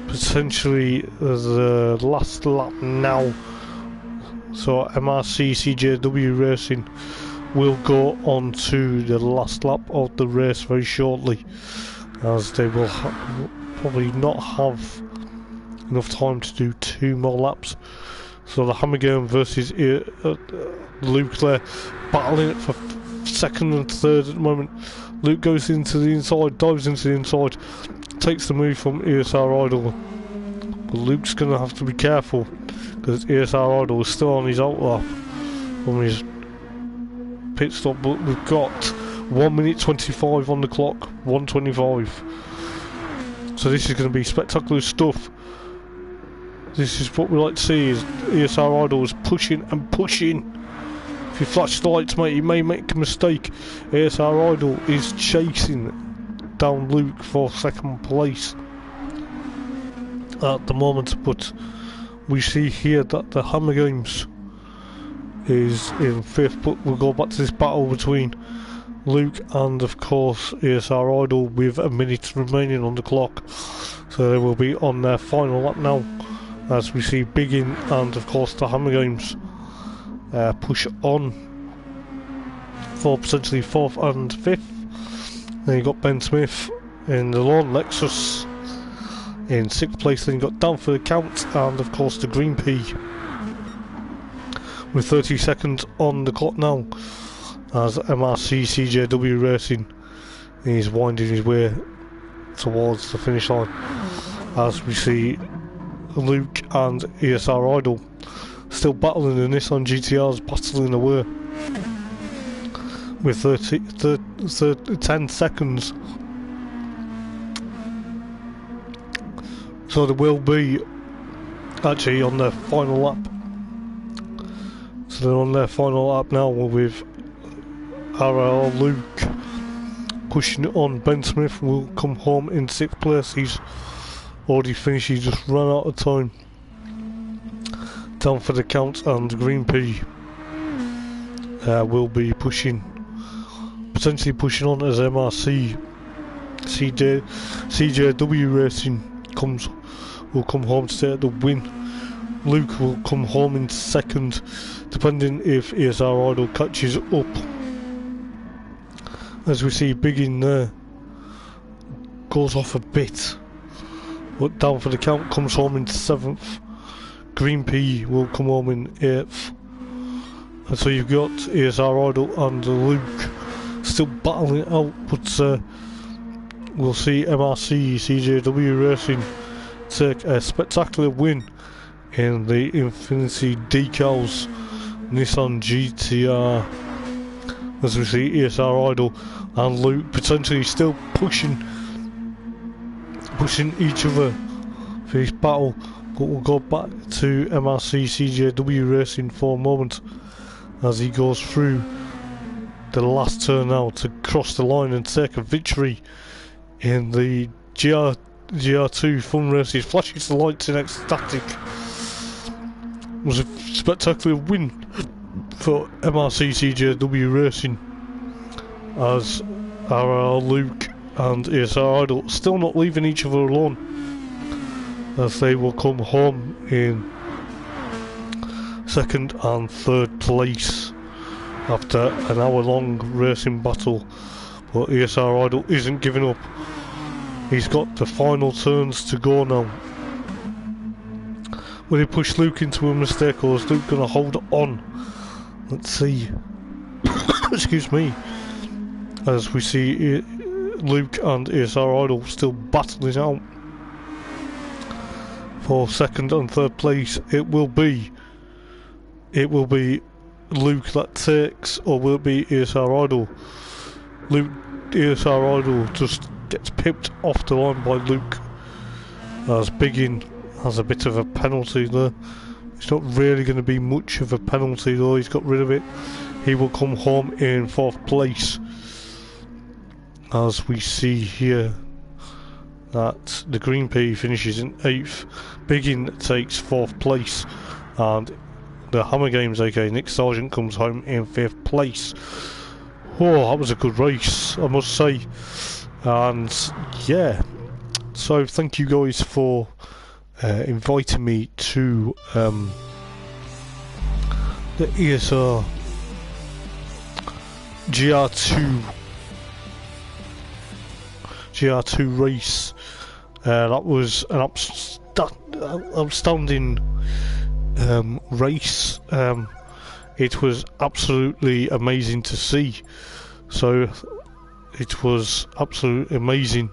[SPEAKER 1] potentially the last lap now. So MRC CJW Racing will go on to the last lap of the race very shortly, as they will probably not have enough time to do 2 more laps. So the Hammer Game versus Luke there, battling it for 2nd and 3rd at the moment. Luke goes into the inside, dives into the inside, takes the move from ESR Idol. But Luke's going to have to be careful, because ESR Idol is still on his out lap from his pit stop. But we've got 1 minute 25 on the clock, 1:25. So this is going to be spectacular stuff. This is what we like to see, is ESR Idol is pushing and pushing. If you flash the lights, mate, you may make a mistake. ESR Idol is chasing down Luke for 2nd place at the moment, but we see here that the Hammer Games is in 5th, but we'll go back to this battle between Luke and of course ESR Idol with a minute remaining on the clock. So they will be on their final lap now, as we see Biggin and of course the Hammer Games push on for potentially 4th and 5th. Then you got Ben Smith in the lone Lexus in 6th place. Then you got Down for the Count and of course the Green P with 30 seconds on the clock now, as MRC CJW Racing is winding his way towards the finish line, as we see Luke and ESR Idol still battling the Nissan GTRs, battling away with 10 seconds. So they will be actually on their final lap. So they're on their final lap now with RL Luke pushing it on. Ben Smith will come home in 6th place. He's already finished, he just ran out of time down for the count, and Green P will be potentially pushing on as MRC. CJW Racing will come home to take the win. Luke will come home in second, depending if ESR Idol catches up. As we see, Big in there goes off a bit, but down for the count comes home in 7th. Green P will come home in 8th. And so you've got ESR Idol and Luke still battling it out, but we'll see MRC CJW Racing take a spectacular win in the Infinity Decals Nissan GTR, as we see ESR Idol and Luke potentially still pushing each other for this battle. But we'll go back to MRC CJW Racing for a moment as he goes through the last turn now to cross the line and take a victory in the GR2 Fun Races. Flashes the lights in ecstatic. It was a spectacular win for MRC CJW Racing, as RR Luke and ESR Idol still not leaving each other alone, as they will come home in 2nd and 3rd place after an hour-long racing battle. But ESR Idol isn't giving up. He's got the final turns to go now. Will he push Luke into a mistake, or is Luke going to hold on? Let's see. Excuse me. As we see Luke and ESR Idol still battling out for 2nd and 3rd place. It will be Luke that takes, or will it be ESR Idol? ESR Idol just gets pipped off the line by Luke, as Biggin has a bit of a penalty there. It's not really going to be much of a penalty though, he's got rid of it. He will come home in 4th place, as we see here that the Green P finishes in 8th. Biggin takes 4th place, and the Hammer Games aka Nick Sargent comes home in 5th place. Oh, that was a good race, I must say. And yeah, so thank you guys for inviting me to the ESR GR2 race. That was an outstanding race. It was absolutely amazing to see. So it was absolutely amazing.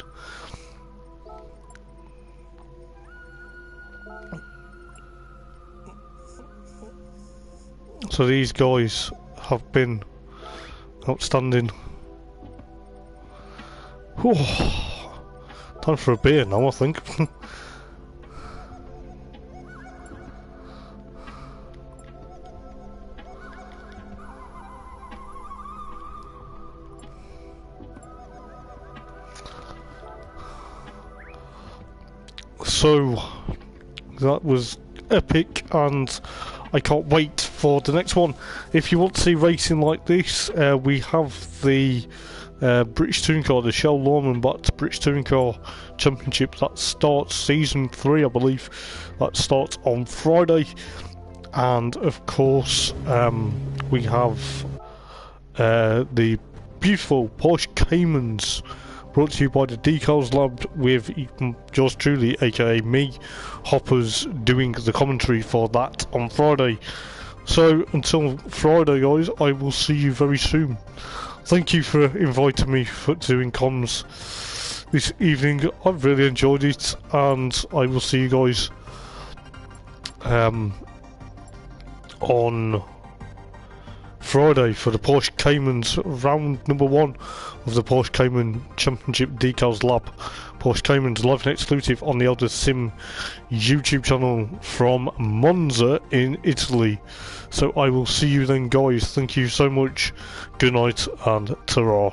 [SPEAKER 1] So these guys have been outstanding. Whew. Time for a beer now, I think. So that was epic, and I can't wait for the next one. If you want to see racing like this, we have the British Touring Car, the Shell Lorman backed British Touring Car Championship that starts season 3, I believe. That starts on Friday, and of course we have the beautiful Porsche Caymans, brought to you by the Decals Lab, with yours truly, aka me, Hoppers, doing the commentary for that on Friday. So until Friday guys, I will see you very soon. Thank you for inviting me for doing comms this evening. I've really enjoyed it, and I will see you guys on Friday for the Porsche Caymans, round number 1 of the Porsche Cayman Championship Decals Lab. Porsche Caymans live and exclusive on the Eldar Sim YouTube channel from Monza in Italy. So I will see you then guys. Thank you so much. Good night and ta-ra.